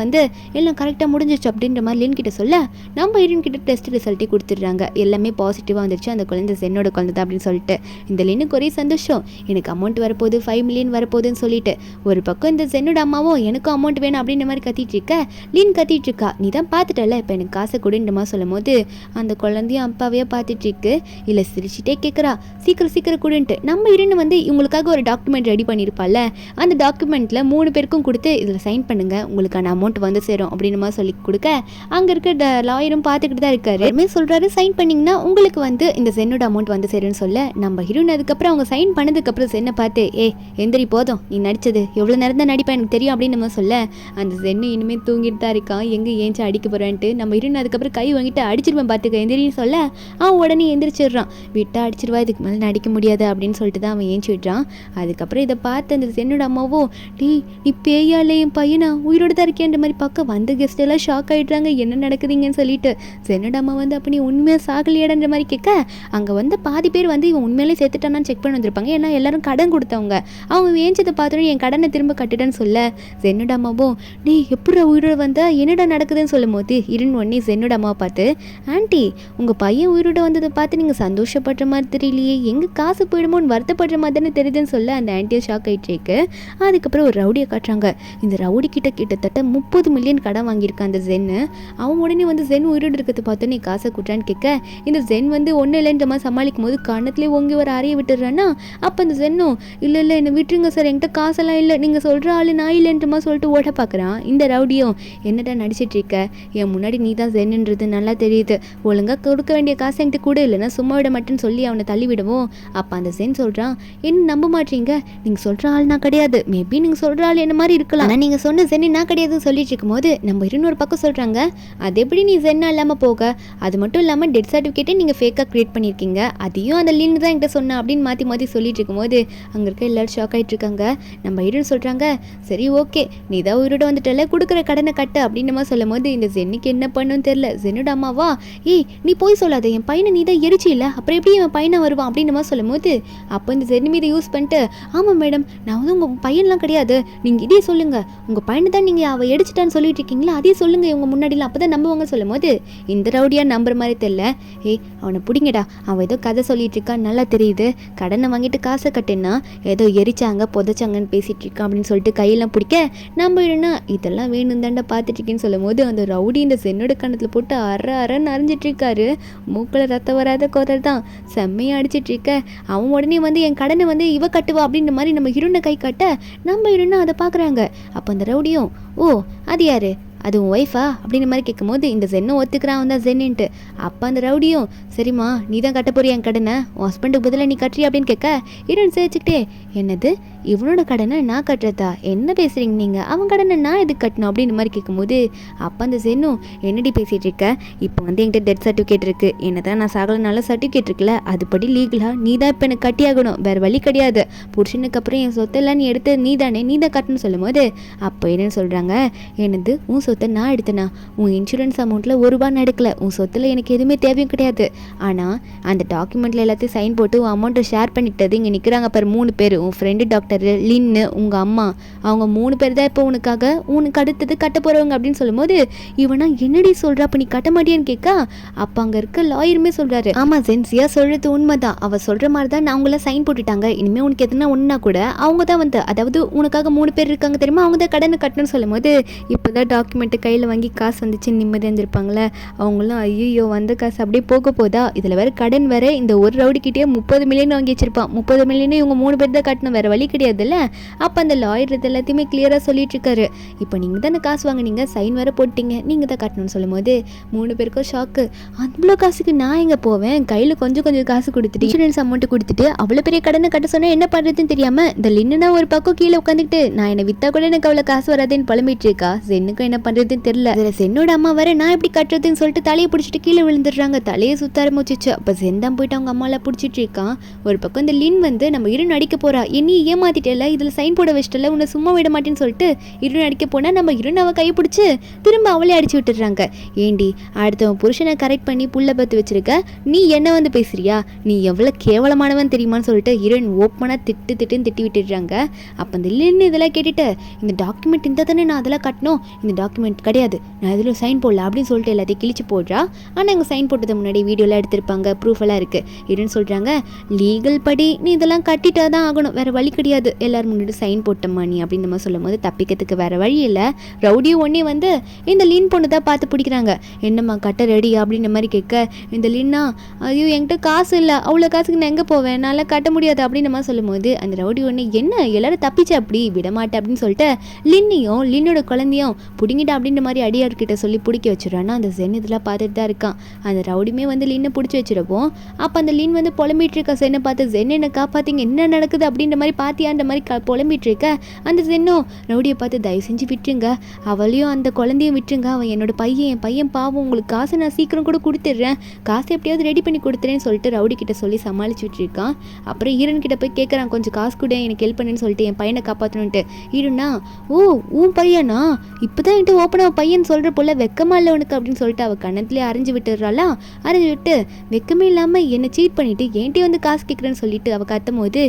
எல்லாம் கரெக்டாக முடிஞ்சிச்சு அப்படின்ற மாதிரி லின் கிட்ட சொல்ல நம்ம இருன் கிட்ட டெஸ்ட் ரிசல்ட்டே கொடுத்துட்றாங்க. எல்லாமே பாசிட்டிவாக வந்துருச்சு, அந்த குழந்தை என்னோட குழந்தை தான் அப்படின்னு சொல்லிட்டு இந்த லின்னுக்கு ஒரே சந்தோஷம், எனக்கு அமௌண்ட் வரப்போகுது 5 மில்லியன் வரப்போகுதுன்னு சொல்லிட்டு. ஒரு பக்கம் இந்த சென்னோட அம்மாவும் எனக்கும் அமௌண்ட் வேணும் அப்படின்ற மாதிரி கத்திட்டு இருக்க. லின் கத்திட்டு இருக்கா, நீ தான் பார்த்துட்டல இப்போ எனக்கு காசை கொடுன்ற மாதிரி சொல்லும் போது அந்த குழந்தையும் அப்பாவே வாயை பார்த்துட்டு இருக்கு. இல்லை சிரிச்சுட்டே கேட்குறா, சீக்கிரம் சீக்கிரம் கொடுன்ட்டு. நம்ம இருன்னு வந்து இவங்களுக்காக ஒரு டாக்குமெண்ட் ரெடி பண்ணியிருப்பால, அந்த டாக்குமெண்ட்டில் 3 பேருக்கும் கொடுத்து இதில் சைன் பண்ணுங்க, உங்களுக்கான அமௌண்ட் வந்து சேரும் அப்படின்னு மாதிரி சொல்லி கொடுக்க, அங்கே இருக்க லாயரும் பார்த்துக்கிட்டு தான் இருக்காரு. சொல்கிறாரு, சைன் பண்ணிங்கன்னா உங்களுக்கு வந்து இந்த சென்னோட அமௌண்ட் வந்து சேரும்னு சொல்ல, நம்ம ஹீரோயின் அதுக்கப்புறம் அவங்க சைன் பண்ணதுக்கப்புறம் சென்னை பார்த்து, எந்திரி போதும், நீ நடிச்சது எவ்வளோ நேரம் தான் நடிப்பேன் எனக்கு தெரியும் அப்படின்னு நம்ம சொல்ல, அந்த சென்னு இனிமேல் தூங்கிட்டு தான் இருக்கான். எங்கே ஏஞ்சி அடிக்க போகிறான்ட்டு நம்ம ஹீரோயின் அதுக்கப்புறம் கை வாங்கிட்டு அடிச்சிருவேன் பார்த்துக்க எந்திரின்னு சொல்ல, அவன் உடனே எந்திரிச்சிடுறான். விட்டா அடிச்சிருவா, இதுக்கு மேலே நடிக்க முடியாது அப்படின்னு சொல்லிட்டு தான் அவன் ஏஞ்சி விடுறான். அதுக்கப்புறம் இதை பார்த்து அந்த சென்னோட அம்மாவும், நீ பேயாலே என் பையனா உயிரோடு தான் இருக்கேன்ற மாதிரி பார்க்க வந்த கெஸ்ட் எல்லாம் ஷாக் ஆகிடுறாங்க, என்ன நடக்குதுங்கன்னு சொல்லிட்டு. சென்னோட அம்மா வந்து அப்போ நீ உண்மையாக சாகலையாடன்ற மாதிரி கேட்க, அங்கே வந்து பாதி பேர் வந்து இவன் உண்மையிலே சேர்த்துட்டானான்னு செக் பண்ணி வந்திருப்பாங்க. ஏன்னா எல்லாரும் கடன் கொடுத்தவங்க, அவங்க வேஞ்சதை பார்த்தோன்னே என் கடனை திரும்ப கட்டுட்டேன்னு சொல்ல, சென்னோட அம்மாவும் நீ எப்படி உயிரோடு வந்தா என்னடா நடக்குதுன்னு சொல்லும் போது இருன்னு ஒன்னே சென்னோட அம்மாவை பார்த்து, ஆண்டி உங்கள் பையன் உயிரோடு வந்ததை பார்த்து நீங்கள் சந்தோஷப்படுற மாதிரி தெரியலையே, எங்கே காசு போயிடுமோன்னு வருத்தப்படுற மாதிரி தானே தெரியுதுன்னு சொல்ல அந்த ஆண்டியை ஷாக் ஆகிட்டு. அதுக்கப்புறம் ஒரு ரவுடியை காட்டுறாங்க. இந்த ரவுடி கிட்டத்தட்ட 30 மில்லியன் கடன் வாங்கியிருக்கான் அந்த ஜென்னு. அவன் உடனே வந்து ஜென் உயிரோடு இருக்கிறத பார்த்து நீ காசை கூட்டான்னு கேட்க, இந்த ஜென் வந்து ஒன்றும் இல்லைன்ற மாதிரி சமாளிக்கும் போது கண்ணத்துலேயே ஓங்கி ஒரு அறையை விட்டுடுறான்னா, அப்போ அந்த ஜென்னும் இல்லை என்னை விட்டுருங்க சார், என்கிட்ட காசெல்லாம் இல்லை, நீங்கள் சொல்கிற ஆள் நான் இல்லைன்ற மாதிரி சொல்லிட்டு ஓட பார்க்குறான். இந்த ரவுடியும் என்னடா நடிச்சிட்டு இருக்க, என் முன்னாடி நீ தான் ஜென்னுன்றது நல்லா தெரியுது, ஒழுங்காக கொடுக்க வேண்டிய காசு என்கிட்ட கூட இல்லைன்னா சும்மா விட மாட்டேன்னு சொல்லி அவனை தள்ளி விடுவோம். அப்போ அந்த ஜென் சொல்கிறான், என்ன நம்ப மாட்டீங்க, நீங்கள் சொல்கிற ஆள் நான் கிடையாது, மேபி நீங்கள் சொல்கிற ஆள் என்ன மாதிரி இருக்கலாம், ஆனால் நீங்கள் சொன்ன ஜென்னு நான் கிடையாதுன்னு சொல்லிட்டு இருக்கும்போது நம்ம இன்னொரு பக்கம் சொல்கிறாங்க, அது எப்படி நீ ஜென்னா இல்லாமல் போக, அது மட்டும் இல்லாமல் டெத் சர்டிஃபிகேட்டை நீங்கள் ஃபேக்காக க்ரியேட் பண்ணியிருக்கீங்க, அதையும் அந்த லின்னு தான் என்கிட்ட சொன்ன அப்படின்னு மாற்றி சொல்லிட்டு இருக்கும்போது அங்கே இருக்க எல்லாரும் ஷாக் ஆகிட்டு இருக்காங்க. நம்ம ஹீரோன்னு சொல்கிறாங்க, சரி ஓகே நீ தான் உயிரோட வந்துட்டல, கொடுக்குற கடனை கட்டு அப்படின்னு மாதிரி சொல்லும் போது இந்த ஜென்னுக்கு என்ன பண்ணுன்னு தெரியல. ஜென்னோட அம்மாவா, நீ போய் சொல்லாத, என் பையனை நீ தான் எரிச்சு இல்லை, அப்புறம் எப்படி என் பையனை வருவான் அப்படின்னு மாதிரி சொல்லும் போது அப்போ இந்த ஜென்னு மீது யூஸ் பண்ணிட்டு, ஆமாம் மேடம் நான் வந்து உங்கள் பையன்லாம் கிடையாது, நீங்கள் இதே சொல்லுங்கள், உங்கள் பையனை தான் நீங்கள் அவள் எடிச்சிட்டான்னு சொல்லிட்டு இருக்கீங்களா, அதே சொல்லுங்கள் இவங்க முன்னாடிலாம், அப்போ தான் நம்புவாங்க சொல்லும் போது இந்த ரவுடியாக நம்புற மாதிரி தெரியல. அவனை பிடிங்கடா, அவன் ஏதோ கதை சொல்லிட்டு இருக்கான் நல்லா தெரியுது, கடனை வாங்கிட்டு காசை கட்டுன்னா ஏதோ எரிச்சாங்க புதைச்சாங்கன்னு பேசிகிட்டு இருக்கான் அப்படின்னு சொல்லிட்டு கையெல்லாம் பிடிக்க, நம்ம இல்லைன்னா இதெல்லாம் வேணும் தாண்டா பார்த்துட்டு இருக்கேன்னு சொல்லும் போது அந்த ரவுடி இந்த சென்னோட கணத்தில் போட்டு அறன்னு அரைஞ்சிட்டு இருக்காரு. மூக்கில் ரத்தம் வராத குரல் தான், செம்மையாக அடிச்சிட்டு இருக்க. அவன் உடனே வந்து என் கடனை வந்து இவ கட்டுவா அப்படின்ற மாதிரி நம்ம ஹீரோனை கை காட்ட, நம்ம ஹீரோனா அதை பார்க்குறாங்க. அப்போ அந்த ரவுடியும், அது யாரு, அது உன் ஒய்ஃபா அப்படின்னு மாதிரி கேட்கும்போது இந்த ஜென்னும் ஒத்துக்கிறான் தான் ஜென்னுன்ட்டு. அப்போ அந்த ரவுடியும், சரிம்மா நீ தான் கட்ட போறியா என் கடனை, உன் ஹஸ்பண்டுக்கு பதிலாக நீ கட்டுறியா அப்படின்னு கேட்க, இருன்னு சேர்த்துக்கிட்டே, என்னது இவனோட கடனை நான் கட்டுறதா, என்ன பேசுகிறீங்க நீங்கள், அவன் கடனை நான் எதுக்கு கட்டணும் அப்படின்னு மாதிரி கேட்கும்போது அப்போ அந்த ஜென்னும், என்னடி பேசிகிட்டு இருக்க, இப்போ வந்து என்கிட்ட டெத் சர்டிஃபிகேட் இருக்குது, என்ன தான் நான் சாகலனால சர்டிஃபிகேட் இருக்குல்ல, அதுபடி லீகலாக நீ தான் இப்போ எனக்கு கட்டியாகணும், வேறு வழி கிடையாது, புருஷனுக்கு அப்புறம் என் சொத்தெல்லாம் நீ எடுத்து நீ தானே நீ தான் கட்டணும்னு சொல்லும் போது அப்போ என்னன்னு சொல்கிறாங்க, என்னது உன் சொத்தை நான் எடுத்தேனா, உன் இன்சூரன்ஸ் அமௌண்ட்டில் ₹1 எடுக்கல, உன் சொத்தில் எனக்கு எதுவுமே தேவையும் கிடையாது, ஆனால் அந்த டாக்குமெண்ட்டில் எல்லாத்தையும் சைன் போட்டு உன் அமௌண்ட்டை ஷேர் பண்ணிக்கிட்டது இங்கே நிற்கிறாங்க பாரு 3 பேர், உன் ஃப்ரெண்டு டாக்டர் லின்னு உங்கள் அம்மா, அவங்க 3 பேர் தான் இப்போ உனக்கு அடுத்தது கட்ட போகிறவங்க அப்படின்னு சொல்லும்போது இவனா என்னடி சொல்கிறா, அப்போ நீ கட்ட மாட்டியான்னு கேட்க, அப்போ அங்கே இருக்க லாயருமே சொல்கிறாரு, ஆமாம் ஜென்சியா சொல்கிறது உண்மைதான், அவள் சொல்கிற மாதிரி தான் அவங்கள சைன் போட்டுட்டாங்க, இனிமேல் உனக்கு எதுனா ஒன்றா கூட அவங்க தான் வந்து, அதாவது உனக்காக 3 பேர் இருக்காங்க தெரியுமா, அவங்க தான் கடனை கட்டணும்னு சொல்லும் போது இப்போ தான் டாக்குமெண்ட்டு கையில் வாங்கி காசு வந்துச்சு நிம்மதியாக இருந்திருப்பாங்களே, அவங்களும் ஐயோ வந்த காசு அப்படியே போக போதா, இதில் வேறு கடன் வேறு, இந்த ஒரு ரவுடிக்கிட்டே 30 மில்லியன் வாங்கி வச்சிருப்பான், 30 மில்லியனே இவங்க 3 பேர் தான் கட்டணும், வேறு வழி கிடையாதுல்ல. அப்போ அந்த லாயர் இது எல்லாத்தையுமே கிளியராக சொல்லிட்டு இருக்காரு, இப்போ நீங்கள் தான் காசு வாங்கினீங்க, சைன் வேறு போட்டிங்க, நீங்கள் தான் கட்டணும்னு சொல்லும் போது 3 பேருக்கும் ஷாக்கு, அவ்வளோ காசுக்கு நான் எங்கே போவேன், கையில் கொஞ்சம் காசு கொடுத்துட்டு இன்சூரன்ஸ் அமௌண்ட்டு கொடுத்துட்டு அவ்வளோ பெரிய கடனை கட்ட சொன்னால் என்ன பண்ணுறதுன்னு தெரியாமல் இந்த லின்னுனா ஒரு பக்கம் கீழே உட்காந்துக்கிட்டு நான் என்னை விற்றா கூட எனக்கு அவ்வளோ காசு வராதுன்னு புலம்பிட்டு இருக்கா, சென்னுக்கும் என்ன பண்ணுறதுன்னு தெரியல. அதில் சென்னோட அம்மா வர நான் எப்படி கட்டுறதுன்னு சொல்லிட்டு தலையை பிடிச்சிட்டு கீழே விழுந்துடுறாங்க, தலையை சுத்த ஆரம்பிச்சிச்சு. அப்போ செந்தான் போயிட்டு அவங்க அம்மாலாம் பிடிச்சிட்டு இருக்கான். ஒரு பக்கம் இந்த லின் வந்து நம்ம இருன்னு அடிக்க போறா, நீ ஏமாத்திட்டல, இதில் சைன் போட வச்சிட்டல, உன்னை சும்மா விட மாட்டேன்னு சொல்லிட்டு இருன்னு அடிக்க போனால் நம்ம இருன்னு அவள் கையை பிடிச்சி திரும்ப அவளே அடிச்சு விட்டுடுறாங்க. ஏண்டி அடுத்தவன் புருஷனை கரெக்ட் பண்ணி புள்ள பத்து வச்சிருக்க, நீ என்ன வந்து பேசுறியா, நீ எவ்வளோ கேவலமானவன் தெரியுமான்னு சொல்லிட்டு ஹீரோயின் ஓப்பனாக திட்டுன்னு திட்டி விட்டுடுறாங்க. அப்போ இந்த லின்னு இதெல்லாம் கேட்டுட்டு, இந்த டாக்குமெண்ட் இந்த தானே நான் அதெல்லாம் கட்டணும், இந்த டாக்குமெண்ட் டாக்குமெண்ட் கிடையாது, நான் இதில் சைன் போடல அப்படின்னு சொல்லிட்டு எல்லாத்தையும் கிழிச்சு போடுறா. ஆனால் இங்கே சைன் போட்டது முன்னாடி வீடியோலாம் எடுத்திருப்பாங்க, ப்ரூஃப் எல்லாம் இருக்குது. ஹீரோன்னு சொல்கிறாங்க, லீகல் படி நீ இதெல்லாம் கட்டிட்டா தான் ஆகணும், வேறு வழி கிடையாது, எல்லோரும் முன்னாடி சைன் போட்டம்மா நீ அப்படின்னு நம்ம சொல்லும் போது தப்பிக்கிறதுக்கு வேறு வழி இல்லை. ரவுடியும் ஒன்றே வந்து இந்த லீன் பொண்ணு தான் பார்த்து பிடிக்கிறாங்க. என்னம்மா கட்ட ரெடி அப்படின்ற மாதிரி கேட்க, இந்த லீனா ஐயோ என்கிட்ட காசு இல்லை, அவ்வளோ காசுக்கு நான் எங்கே போவேன், என்னால் கட்ட முடியாது அப்படின்னு மாதிரி சொல்லும்போது அந்த ரவுடி ஒன்று என்ன எல்லாரும் தப்பிச்சு அப்படி விடமாட்டேன் அப்படின்னு சொல்லிட்டு லின்னையும் லின்னோட குழந்தையும் பிடிங்கிட்டா அப்படின்ற மாதிரி அடியார்கிட்ட சொல்லி பிடிக்க வச்சிடறான்னா அந்த சென் இதெல்லாம் பார்த்துட்டு தான் இருக்கான். அந்த ரவுடியுமே வந்து லின்னை பிடிச்சி வச்சிருப்போம். அப்போ அந்த லின் வந்து புலம்பிட்டு இருக்க சென்னை பார்த்து, சென் என்ன காப்பாற்றிங்க, என்ன நடக்குது அப்படின்ற மாதிரி பார்த்தியான்ற மாதிரி புலம்பிட்டு இருக்க அந்த சென்னும் ரவுடியை பார்த்து தயவு செஞ்சு விட்டுருங்க, அவளையும் அந்த குழந்தையும் விட்டுருங்க, அவன் என்னோட பையன், என் பையன் பாவம், உங்களுக்கு காசை நான் சீக்கிரம் கூட கொடுத்துட்றேன், காசை எப்படியாவது ரெடி பண்ணி கொடுத்துறேன்னு சொல்லிட்டு ரவுடி கிட்ட சொல்லி சமாளிச்சு விட்டுருக்கான். அப்புறம் ஈரன் கிட்ட போய் கேட்குறான், கொஞ்சம் காசு கூட எனக்கு ஹெல்ப் பண்ணுன்னு சொல்லிட்டு என் பையனை காப்பாற்றணுன்ட்டு. ஈரனா ஓ உன் பையனா, இப்போதான் என்கிட்ட ஓப்பனாக பையன் சொல்கிற போல வெக்கமா இல்லை உனக்கு அப்படின்னு சொல்லிட்டு அவள் கண்ணத்துலேயே அரைஞ்சு விட்டுறாளா. அரைஞ்சு விட்டு வெக்கமே இல்லாமல் என்னை சீட் பண்ணிவிட்டு என்கிட்ட வந்து காசு கேட்குறேன்னு சொல்லிட்டு அவள் கத்தும் போது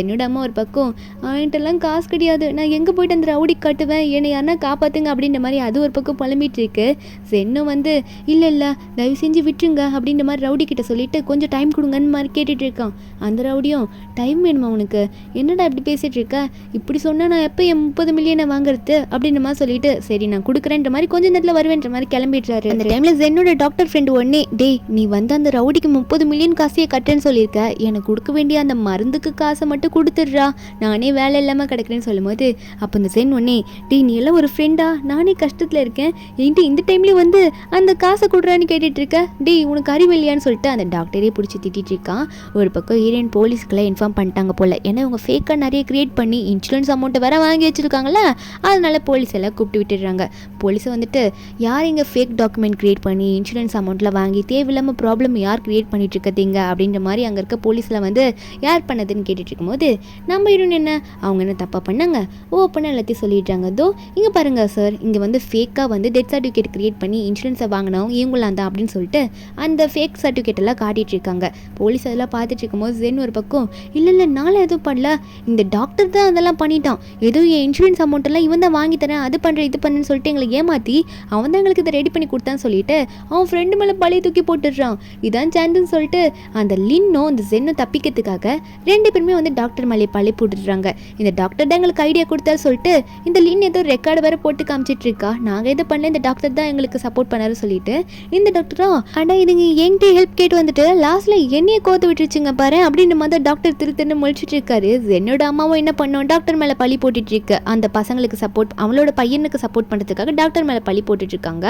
என்னோட அம்மா ஒரு பக்கம் என்கிட்டலாம் காசு கிடையாது, நான் எங்கே போயிட்டு அந்த ரவுடி காட்டுவேன், என்னை யாருன்னா காப்பாற்றுங்க அப்படின்ற மாதிரி அது ஒரு பக்கம் புலம்பிட்டு இருக்கு. சென்னும் வந்து இல்லை தயவு செஞ்சு விட்டுருங்க அப்படின்ற மாதிரி ரவுடி கிட்ட சொல்லிட்டு கொஞ்சம் டைம் கொடுங்கன்னு மாதிரி கேட்டுட்டு இருக்கான். அந்த ரவுடியும் டைம் வேணுமா உனக்கு, என்னடா இப்படி பேசிட்டு இருக்க, இப்படி சொன்னால் நான் எப்போ என் 30 மில்லியனை வாங்குறது அப்படின்ற மாதிரி சொல்லிட்டு சரி நான் கொடுக்குறேன்ற மாதிரி கொஞ்சம் நேரத்தில் வருவேன்ற மாதிரி கிளம்பிடுறாரு. அந்த டைமில் ஜென்னோட டாக்டர் ஃப்ரெண்டு ஒன்னே, டே நீ வந்து அந்த ரவுடிக்கு 30 மில்லியன் காசையே கட்டுறேன்னு சொல்லியிருக்க, எனக்கு கொடுக்க வேண்டிய அந்த மருந்துக்கு காசை மட்டும் கொடுத்துட்றா, நானே வேலை இல்லாமல் கிடக்கிறேன்னு சொல்லும்போது அப்போ இந்த சென் ஒன்னே, டே நீ எல்லாம் ஒரு ஃப்ரெண்டா, நானே கஷ்டத்தில் இருக்கேன், என்கிட்ட இந்த டைம்லேயும் வந்து அந்த காசை கொடுறான்னு கேட்டுட்டு இருக்க, டே உனக்கு அறிவு இல்லையான்னு சொல்லிட்டு அந்த டாக்டரே பிடிச்சி திட்டிட்டு இருக்கான். ஒரு பக்கம் ஹீரோயின் போலீஸ்க்குலாம் இன்ஃபார்ம் பண்ணிட்டாங்க போல, ஏன்னா இவங்க ஃபேக்காக நிறைய கிரியேட் பண்ணி இன்சூரன்ஸ் அமௌண்ட்டை வேற வாங்கி வச்சிருக்காங்களா, அதனால போலீஸ் எல்லாம் கூப்பிட்டு விட்டுடுறாங்க. போலீஸை வந்துட்டு யார் இங்கே ஃபேக் டாக்குமெண்ட் கிரியேட் பண்ணி இன்சூரன்ஸ் அமௌண்ட்டில் வாங்கி தேவையில்லாமல் ப்ராப்ளம் யார் கிரியேட் பண்ணிட்டு இருக்கீங்க அப்படின்ற மாதிரி அங்கே இருக்க போலீஸில் வந்து யார் பண்ணதுன்னு கேட்டுட்டு இருக்கும்போது நம்ம ஹீரோயின் என்ன அவங்க என்ன தப்பாக பண்ணாங்க ஓப்பனாக எல்லாத்தையும் சொல்லிடுறாங்க. தோ இங்கே பாருங்கள் சார், இங்கே வந்து ஃபேக்காக வந்து டெத் சர்டிஃபிகேட் கிரியேட் பண்ணி இன்சூரன்ஸை வாங்கினவங்க இவங்களாம் தான் அப்படின்னு சொல்லிட்டு அந்த ஃபேக் சர்டிஃபிகேட் எல்லாம் காட்டிட்டு இருக்காங்க. போலீஸ் அதெல்லாம் பார்த்துட்டு இருக்கும்போது ஜென் ஒரு பக்கம் இல்லை நானும் எதுவும் பண்ணல, இந்த டாக்டர் தான் அதெல்லாம் பண்ணிட்டான், ஏதோ என் இன்சூரன்ஸ் அமௌண்ட் எல்லாம் இவன் தான் வாங்கி தரேன், அது பண்ணுறேன் இது பண்ணுன்னு சொல்லிட்டு எங்களை ஏமாற்றி அவன் தான் எங்களுக்கு இதை ரெடி பண்ணி கொடுத்தான்னு சொல்லிட்டு அவன் ஃப்ரெண்டு மேலே பழைய தூக்கி போட்டுடுறான். இதான் சான்ஸ்ன்னு சொல்லிட்டு அந்த லின்னும் அந்த ஜென்னும் தப்பிக்கிறதுக்காக ரெண்டு பேருமே வந்து டாக்டர் மேலே பழைய போட்டுடுறாங்க. இந்த டாக்டர் தான் எங்களுக்கு ஐடியா கொடுத்தாரு சொல்லிட்டு இந்த லின் ஏதோ ரெக்கார்டு வேற போட்டு காமிச்சிட்டு இருக்கா, நாங்கள் எதை பண்ணல, இந்த டாக்டர் தான் எங்களுக்கு சப்போர்ட் பண்ணாரு சொல்லிட்டு இந்த டாக்டரா ஆனால் இதுங்க என்கிட்ட ஹெல்ப் கேட்டு வந்துட்டு லாஸ்ட்ல என்னையே கோத்து விட்டுருச்சுங்க பாரு அப்படின்ற மாதிரி டாக்டர் திரு முழிச்சிட்டு இருக்காரு. என்னோட அம்மாவும் என்ன பண்ணோம், டாக்டர் மேலே பழி போட்டுட்டு இருக்கு, அந்த பசங்களுக்கு சப்போர்ட் அவளோட பையனுக்கு சப்போர்ட் பண்ணுறதுக்காக டாக்டர் மேலே பழி போட்டுட்டு இருக்காங்க.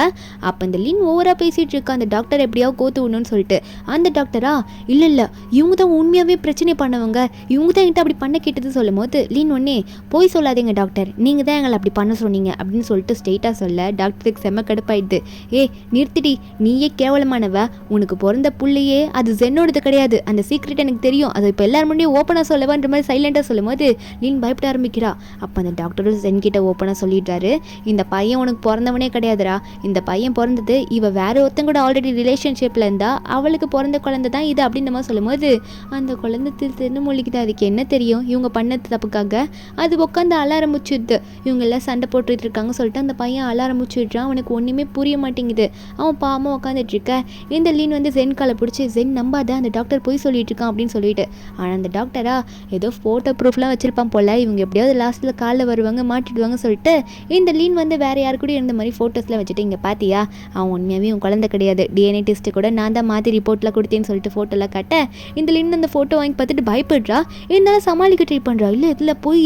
அப்போ இந்த லின் ஓவரா பேசிட்டு இருக்கா, அந்த டாக்டர் எப்படியாவது கோத்து விடணும்னு சொல்லிட்டு அந்த டாக்டரா இல்லை இவங்க தான் உண்மையாகவே பிரச்சனை பண்ணவங்க, இவங்க தான் என்கிட்ட அப்படி பண்ண கேட்டது சொல்லும் போது லின் ஒன்னே போய் சொல்லாதீங்க டாக்டர், நீங்கள் தான் எங்களை அப்படி பண்ண சொன்னீங்க அப்படின்னு சொல்லிட்டு ஸ்ட்ரெயிட்டாக சொல்ல டாக்டருக்கு செம்ம கடுப்பாயிடுது. நிறுத்திடி, நீயே கேவலமானவ, உனக்கு பிறந்த புள்ளையே அது ஜென்னோடது கிடையாது, அந்த சீக்ரெட் எனக்கு தெரியும், அதை இப்போ எல்லாரும் முன்னாடியும் ஓப்பனாக சொல்லவான்ற மாதிரி சைலண்டாக சொல்லும் போது லின் பயப்பட ஆரம்பிக்கிறா. அப்போ அந்த டாக்டரும் ஜென் கிட்ட ஓப்பனாக சொல்லிடுறாரு, இந்த பையன் உனக்கு பிறந்தவனே கிடையாதுரா, இந்த பையன் பிறந்தது இவ வேற ஒருத்தங்க கூட ஆல்ரெடி ரிலேஷன்ஷிப்பில் இருந்தா அவளுக்கு பிறந்த குழந்தை தான் இது அப்படின்னு நம்ம சொல்லும்போது அந்த குழந்தை திருன்னு மொழிக்குது, அதுக்கு என்ன தெரியும் இவங்க பண்ணது தப்புக்காக, அது உட்காந்து அழ ஆரம்பிச்சுது, இவங்க எல்லாம் சண்டை போட்டுட்டு இருக்காங்க சொல்லிட்டு அந்த பையன் அழ ஆரம்பிச்சுடுறான். அவனுக்கு ஒன்றுமே புரிய மாட்டேங்குது, அவன் பாவமாக உட்காந்துட்டு இருக்க. இந்த லீன் வந்து ஜென் காலை பிடிச்சி ஜென் நம்பாத, அந்த டாக்டர் போய் சொல்லிட்டு இருக்கான் அப்படின்னு சொல்லிட்டு. ஆனால் அந்த டாக்டரா ஏதோ ஃபோட்டோ ப்ரூஃப்லாம் வச்சிருப்பான் போல, இவங்க எப்படியாவது லாஸ்ட்டில் காலில் வருவாங்க மாட்டிடுவாங்க சொல்லிட்டு இந்த லீன் வந்து வேற யாரு கூட இருந்த மாதிரி ஃபோட்டோஸ்லாம் வச்சுட்டு இங்கே பார்த்தியா அவன் உண்மையாகவே உன் குழந்தை கிடையாது, டிஎன்ஏ டெஸ்ட்டு கூட நான் தான் மாற்றி ரிப்போர்ட்லாம் கொடுத்தேன்னு சொல்லிட்டு ஃபோட்டோலாம் காட்ட இந்த லீன் அந்த ஃபோட்டோ வாங்கி பார்த்துட்டு பயப்படுறா. இருந்தாலும் சமாளிக்க ட்ரை பண்ணுறா, இல்லை இதில் போய்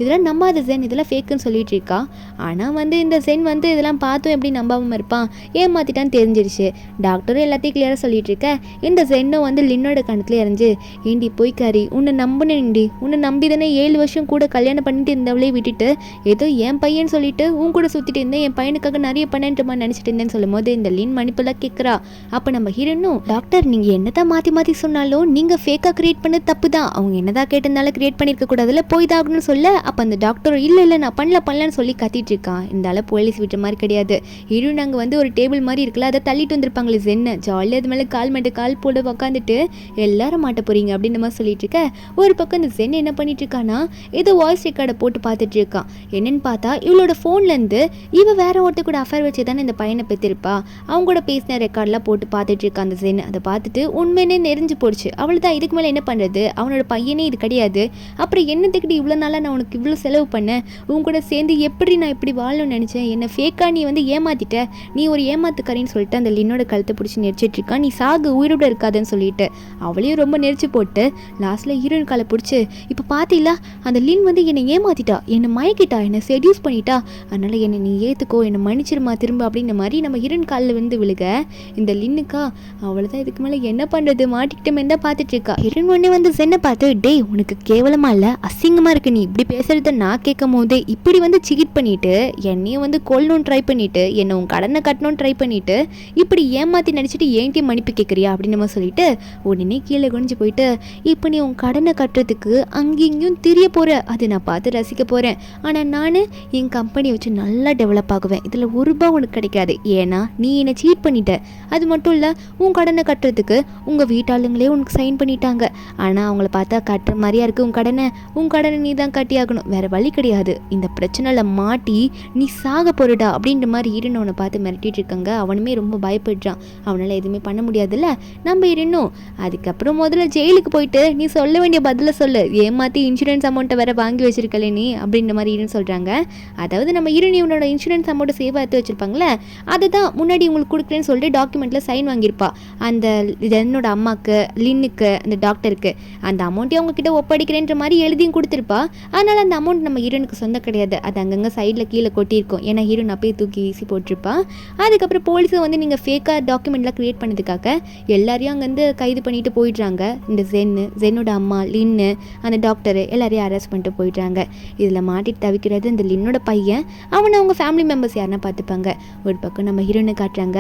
இதெல்லாம் நம்பாத ஜென், இதெல்லாம் ஃபேக்குன்னு சொல்லிட்டு இருக்கா. ஆனால் வந்து இந்த ஜென் வந்து இதெல்லாம் பார்த்தும் எப்படி நம்பாமல் இருப்பான், ஏமாத்திட்டான்னு தெரிஞ்சிருச்சு. டாக்டரும் எல்லாத்தையும் கிளியராக சொல்லிட்டு இருக்க இந்த ஜென்னும் வந்து லின்னோட கணத்துல இறஞ்சி, ஏண்டி போய்க்காரி உன்னை நம்பினேன்டி, உன்னை நம்பி தானே 7 வருஷம் கூட கல்யாணம் பண்ணிட்டு இருந்தவளே விட்டுட்டு ஏதோ என் பையன் சொல்லிட்டு உன் கூட சுற்றிட்டு இருந்தேன், என் பையனுக்காக நிறைய பண்ணேன்ற மாதிரி நினச்சிட்டு இருந்தேன்னு சொல்லும் போது இந்த லின் மன்னிப்பெல்லாம் கேட்குறா. அப்போ நம்ம ஹீரோனும் டாக்டர் நீங்கள் என்னதான் மாற்றி சொன்னாலும் நீங்கள் ஃபேக்காக கிரியேட் பண்ணது தப்பு தான், அவங்க என்னதான் கேட்டிருந்தாலும் கிரியேட் பண்ணியிருக்க கூடாதுல, போய் தாகணும்னு சொல்ல அப்போ அந்த டாக்டர் இல்லை நான் பண்ணலன்னு சொல்லி கத்திட்டு இருக்கான். இருந்தாலும் போலீஸ் விட்ட மாதிரி கிடையாது. ஹீரோயின் அங்கே வந்து ஒரு டேபிள் மாதிரி இருக்குல்ல, அதை தள்ளிட்டு வந்திருப்பாங்களே ஜென்னு, ஜாலியாக அது மேலே கால் போட்டு உட்காந்துட்டு எல்லாரும் மாட்ட போறீங்க அப்படின்னு மாதிரி சொல்லிட்டு இருக்க. ஒரு பக்கம் இந்த ஜென் என்ன பண்ணிட்டு இருக்கானா ஏதோ வாய்ஸ் ரெக்கார்டை போட்டு பார்த்துட்டு இருக்கான். என்னன்னு பார்த்தா இவளோட ஃபோன்லேருந்து இவ வேற ஒருத்த கூட அஃபேர் வச்சு தானே இந்த பையனை பெற்றிருப்பா. அவங்க கூட பேசின ரெக்கார்ட்லாம் போட்டு பார்த்துட்டு இருக்கா அந்த ஜென். அதை பார்த்துட்டு உண்மையிலே நெறிஞ்சு போடுச்சு. அவள் தான் இதுக்கு மேலே என்ன பண்ணுறது, அவனோட பையனே இது கிடையாது, அப்புறம் என்னத்துக்கிட்டு இவ்வளோ நாளாக நான் உனக்கு இவ்வளோ செலவு பண்ணேன், உன் கூட சேர்ந்து எப்படி நான் இப்படி வாழணும்னு நினச்சேன், என்னை ஃபேக்காக நீ வந்து ஏமாத்திட்ட, நீ ஒரு ஏமாத்துக்காரின்னு சொல்லிட்டு அந்த லின்னோட கழுத்தை பிடிச்சி நெரிச்சிட்டு இருக்கா. நீ சாகு உயிரோட இருக்காதுன்னு சொல்லிட்டு அவளையும் ரொம்ப நெரிச்சு போட்டு லாஸ்ட்டில் ஹீரோயின் காலை பிடிச்சி, இப்போ பார்த்தீங்களா அந்த லின் வந்து என்னை ஏமாத்திட்டா, என்னை மயக்கிட்டா, என்னை செடியூஸ் பண்ணிட்டா, அதனால் என்னை நீ ஏற்றுக்கோ, என்னை மன்னிச்சிருமா திரும்ப அப்படின்ற மாதிரி நம்ம ஹீரோயின் காலில் வந்து விழுக இந்த லின்னுக்கா அவ்வளோதான், இதுக்கு மேலே என்ன பண்ணுறது, மாட்டிக்கிட்டமே தான் பார்த்துட்டு இருக்கா. ஹீரோயின் உடனே வந்து சென்னை பார்த்து, டே உனக்கு கேவலமா இல்லை அசிங்கமாக இருக்கு, நீ இப்படி பேசுகிறத நான் கேட்கும் போதே இப்படி வந்து சீட் பண்ணிட்டு என்னையும் வந்து கொல்லணும்னு ட்ரை பண்ணிட்டு என்னை உன் கடனை கட்டணும்னு ட்ரை பண்ணிட்டு இப்படி ஏமாற்றி நடிச்சிட்டு ஏன்ட்டி மன்னிப்பு கேட்குறியா அப்படின்னு நம்ம சொல்லிட்டு உடனே கீழே குனிஞ்சு போயிட்டு, இப்போ நீ உன் கடனை கட்டுறதுக்கு அங்கேயும் தெரிய போகிற, அதை நான் பார்த்து ரசிக்க போகிறேன், ஆனால் நான் என் கம்பெனியை வச்சு நல்லா டெவலப் ஆகுவேன், இதில் ஒரு ரூபா உனக்கு கிடைக்காது, ஏன்னா நீ என்னை சீட் பண்ணிட்ட. அது மட்டும் இல்லை உன் கடனை கட்டுறதுக்கு உங்கள் வீட்டாளுங்களே உனக்கு சைன் பண்ணிட்டாங்க, ஆனால் அவங்கள பார்த்தா கட்டுற மாதிரியா இருக்குது, உன் கடனை நீ தான் கட்டி ஆகணும், வேறு வழி கிடையாது, இந்த பிரச்சனையில் மாட்டி நீ சாக போறடா அப்படின்ற மாதிரி ஹீரோனை பார்த்து மிரட்டிட்டு இருக்காங்க. அவனுமே ரொம்ப பயப்படுறான், அவனால் எதுவுமே பண்ண முடியாதுல்ல நம்ம ஹீரோனும். அதுக்கப்புறம் முதல்ல ஜெயிலுக்கு போயிட்டு நீ சொல்ல வேண்டிய பதிலை சொல்லு, ஏமாற்றி இன்சூரன்ஸ் அமௌண்ட்டை வேற வாங்கி வச்சிருக்கல நீ அப்படின்ற மாதிரி ஹீரோன்னு சொல்கிறாங்க. அதாவது நம்ம ஹீரோன் இவனோட இன்சூரன்ஸ் அமௌண்ட்டை சேவ் எடுத்து வச்சிருப்பாங்களே, அதை தான் முன்னாடி உங்களுக்கு கொடுக்குறேன்னு சொல்லிட்டு டாக்குமெண்ட்டில் சைன் வாங்கியிருப்பா. அந்த என்னோட அம்மாவுக்கு லின்னுக்கு அந்த டாக்டருக்கு அந்த அமௌண்ட்டை அவங்கக்கிட்ட ஒப்படைக்கிறேன்ற மாதிரி எழுதியும் கொடுத்துருப்பா. அதனால் அந்த அமௌண்ட் நம்ம ஹீரோனுக்கு சொந்தம் கிடையாது, அது அங்கங்கே சைடில் கீழே கொட்டியிருக்கும், ஏன்னா ஹீரோன் அப்பயே தூக்கி வீசி போட்டிருப்பா. அதுக்கப்புறம் போலீஸை வந்து நீங்கள் ஃபேக்காக டாக்குமெண்ட்லாம் க்ரியேட் பண்ணதுக்காக எல்லாரையும் அங்கேருந்து கைது பண்ணிட்டு போயிடுறாங்க. இந்த ஜென்னோட அம்மா லின்னு அந்த டாக்டரு எல்லாரையும் அரெஸ்ட் பண்ணிட்டு போயிடுறாங்க. இதில் மாட்டிட்டு தவிக்கிறது இந்த லின்னோட பையன், அவனை அவங்க ஃபேமிலி மெம்பர்ஸ் யாருன்னா பார்த்துப்பாங்க. ஒரு பக்கம் நம்ம ஹீரோனை காட்டுறாங்க,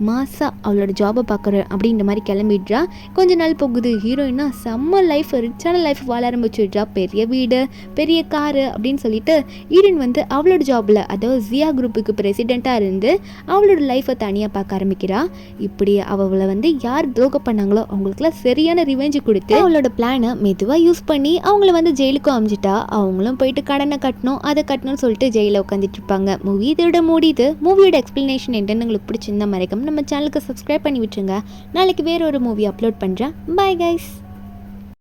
மாசா அவளோட ஜாபை பார்க்குறேன் அப்படின்ற மாதிரி கிளம்பிடுறா. கொஞ்ச நாள் போகுது, ஹீரோயினா செம்ம லைஃப் ரிச்சான லைஃப் வாழ ஆரம்பிச்சுடுறா, பெரிய வீடு பெரிய காரு அப்படின்னு சொல்லிட்டு ஹீரோயின் வந்து அவளோட ஜாபில் அதாவது ஜியா குரூப்புக்கு பிரசிடெண்ட்டாக இருந்து அவளோட லைஃப்பை தனியாக பார்க்க ஆரம்பிக்கிறா. இப்படி அவளை வந்து யார் துரோகம் பண்ணாங்களோ அவங்களுக்குலாம் சரியான ரிவெஞ்சு கொடுத்து அவளோட பிளானை மெதுவாக யூஸ் பண்ணி அவங்கள வந்து ஜெயிலுக்கும் அமைச்சிட்டா. அவங்களும் போயிட்டு கடனை கட்டணும், அதை கட்டணும்னு சொல்லிட்டு ஜெயிலில் உட்காந்துட்டு இருப்பாங்க. மூவி இதோட முடியுது. மூவியோட எக்ஸ்பிளனேஷன் என்னன்னு உங்களுக்கு பிடிச்சிருந்தா மறைக்காம நம்ம சேனலுக்கு சப்ஸ்கிரைப் பண்ணி விட்டுருங்க. நாளைக்கு வேற ஒரு மூவி அப்லோட் பண்ணுறேன். Bye guys.